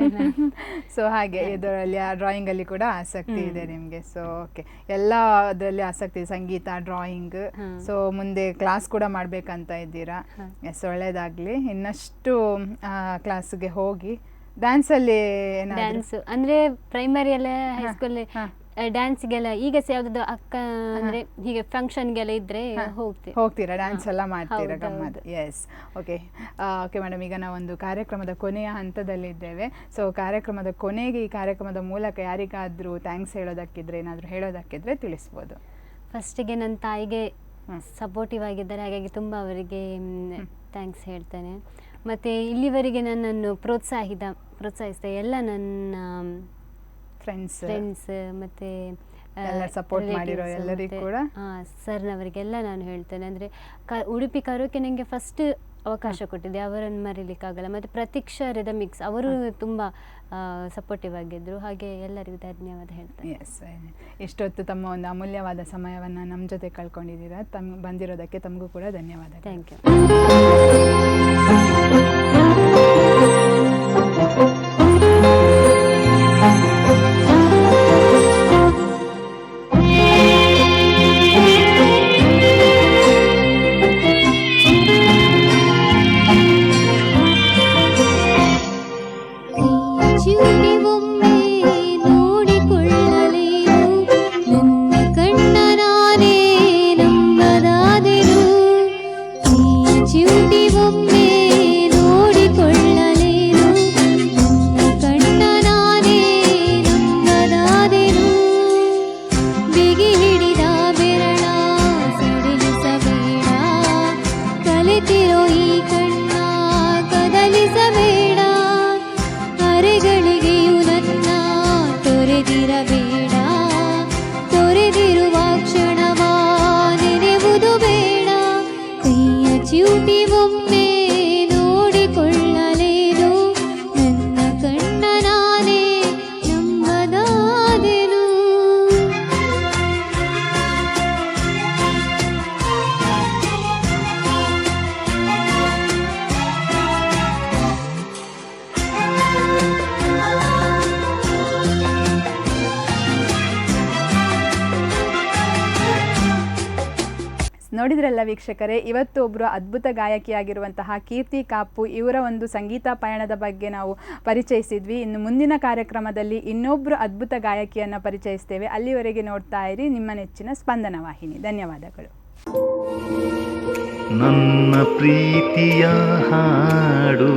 ಸೊ ಹಾಗೆ ಇದರಲ್ಲಿ ಡ್ರಾಯಿಂಗ್ ಅಲ್ಲಿ ಕೂಡ ಆಸಕ್ತಿ ಇದೆ ನಿಮ್ಗೆ. ಸೊ ಓಕೆ, ಎಲ್ಲ ಅದರಲ್ಲಿ ಆಸಕ್ತಿ ಇದೆ, ಸಂಗೀತ, ಡ್ರಾಯಿಂಗ್. ಸೊ ಮುಂದೆ ಕ್ಲಾಸ್ ಕೂಡ ಮಾಡ್ಬೇಕಂತ ಇದ್ದೀರಾ? ಎಸ್, ಒಳ್ಳೇದಾಗ್ಲಿ. ಇನ್ನಷ್ಟು ಕ್ಲಾಸ್ಗೆ ಹೋಗಿ ಡ್ಯಾನ್ಸಲ್ಲಿ ಡ್ಯಾನ್ಸ್ ಅಂದ್ರೆ ಪ್ರೈಮರಿ ಎಲ್ಲ ಹೈಸ್ಕೂಲ್ ಡ್ಯಾನ್ಸ್ಗೆಲ್ಲ ಈಗ ಸಹ ಯಾವ್ದು ಅಕ್ಕ ಅಂದ್ರೆ ಹೀಗೆ ಫಂಕ್ಷನ್ಗೆಲ್ಲ ಇದ್ರೆ ಹೋಗ್ತೀರಾ? ಡ್ಯಾನ್ಸ್ ಎಲ್ಲ ಮಾಡ್ತೀರಾ? ಗಮ್ಮತ್. ಎಸ್. ಓಕೆ ಓಕೆ ಮೇಡಮ್, ಈಗ ನಾವು ಒಂದು ಕಾರ್ಯಕ್ರಮದ ಕೊನೆಯ ಹಂತದಲ್ಲಿ ಇದ್ದೇವೆ. ಸೊ ಕಾರ್ಯಕ್ರಮದ ಕೊನೆಗೆ ಈ ಕಾರ್ಯಕ್ರಮದ ಮೂಲಕ ಯಾರಿಗಾದ್ರೂ ಥ್ಯಾಂಕ್ಸ್ ಹೇಳೋದಕ್ಕಿದ್ರೆ, ಏನಾದರೂ ಹೇಳೋದಕ್ಕಿದ್ರೆ ತಿಳಿಸ್ಬೋದು. ಫಸ್ಟಿಗೆ ನನ್ನ ತಾಯಿಗೆ ಸಪೋರ್ಟಿವ್ ಆಗಿದ್ದಾರೆ, ಹಾಗಾಗಿ ತುಂಬ ಅವರಿಗೆ ಥ್ಯಾಂಕ್ಸ್ ಹೇಳ್ತೇನೆ. ಮತ್ತು ಇಲ್ಲಿವರೆಗೆ ನನ್ನನ್ನು ಪ್ರೋತ್ಸಾಹಿಸಿದ ಎಲ್ಲ ನನ್ನ ಫ್ರೆಂಡ್ಸ್ ಮತ್ತು ಸಪೋರ್ಟ್ ಮಾಡಿರೋ ಎಲ್ಲರಿಗೂ ಕೂಡ, ಸರ್ನವರಿಗೆಲ್ಲ ನಾನು ಹೇಳ್ತೇನೆ. ಅಂದರೆ ಉಡುಪಿ ಕರೋಕೆ ನನಗೆ ಫಸ್ಟ್ ಅವಕಾಶ ಕೊಟ್ಟಿದ್ದೆ, ಅವರನ್ನು ಮರೀಲಿಕ್ಕಾಗಲ್ಲ. ಮತ್ತು ಪ್ರತೀಕ್ಷಾ ರಿದಮಿಕ್ಸ್ ಅವರು ತುಂಬ ಸಪೋರ್ಟಿವ್ ಆಗಿದ್ದರು, ಹಾಗೆ ಎಲ್ಲರಿಗೂ ಧನ್ಯವಾದ ಹೇಳ್ತೇನೆ. ಎಸ್, ಇಷ್ಟೊತ್ತು ತಮ್ಮ ಒಂದು ಅಮೂಲ್ಯವಾದ ಸಮಯವನ್ನು ನಮ್ಮ ಜೊತೆ ಕಳ್ಕೊಂಡಿದ್ದೀರಾ. ಬಂದಿರೋದಕ್ಕೆ ತಮಗೂ ಕೂಡ ಧನ್ಯವಾದ. Thank you. ಒಮ್ಮೆ ನೋಡಿದ್ರಲ್ಲ ವೀಕ್ಷಕರೇ, ಇವತ್ತು ಒಬ್ಬರು ಅದ್ಭುತ ಗಾಯಕಿಯಾಗಿರುವಂತಹ ಕೀರ್ತಿ ಕಾಪು ಇವರ ಒಂದು ಸಂಗೀತ ಪಯಣದ ಬಗ್ಗೆ ನಾವು ಪರಿಚಯಿಸಿದ್ವಿ. ಇನ್ನು ಮುಂದಿನ ಕಾರ್ಯಕ್ರಮದಲ್ಲಿ ಇನ್ನೊಬ್ಬರು ಅದ್ಭುತ ಗಾಯಕಿಯನ್ನು ಪರಿಚಯಿಸ್ತೇವೆ. ಅಲ್ಲಿವರೆಗೆ ನೋಡ್ತಾ ಇರಿ ನಿಮ್ಮ ನೆಚ್ಚಿನ ಸ್ಪಂದನ ವಾಹಿನಿ. ಧನ್ಯವಾದಗಳು. ನನ್ನ ಪ್ರೀತಿಯ ಹಾಡು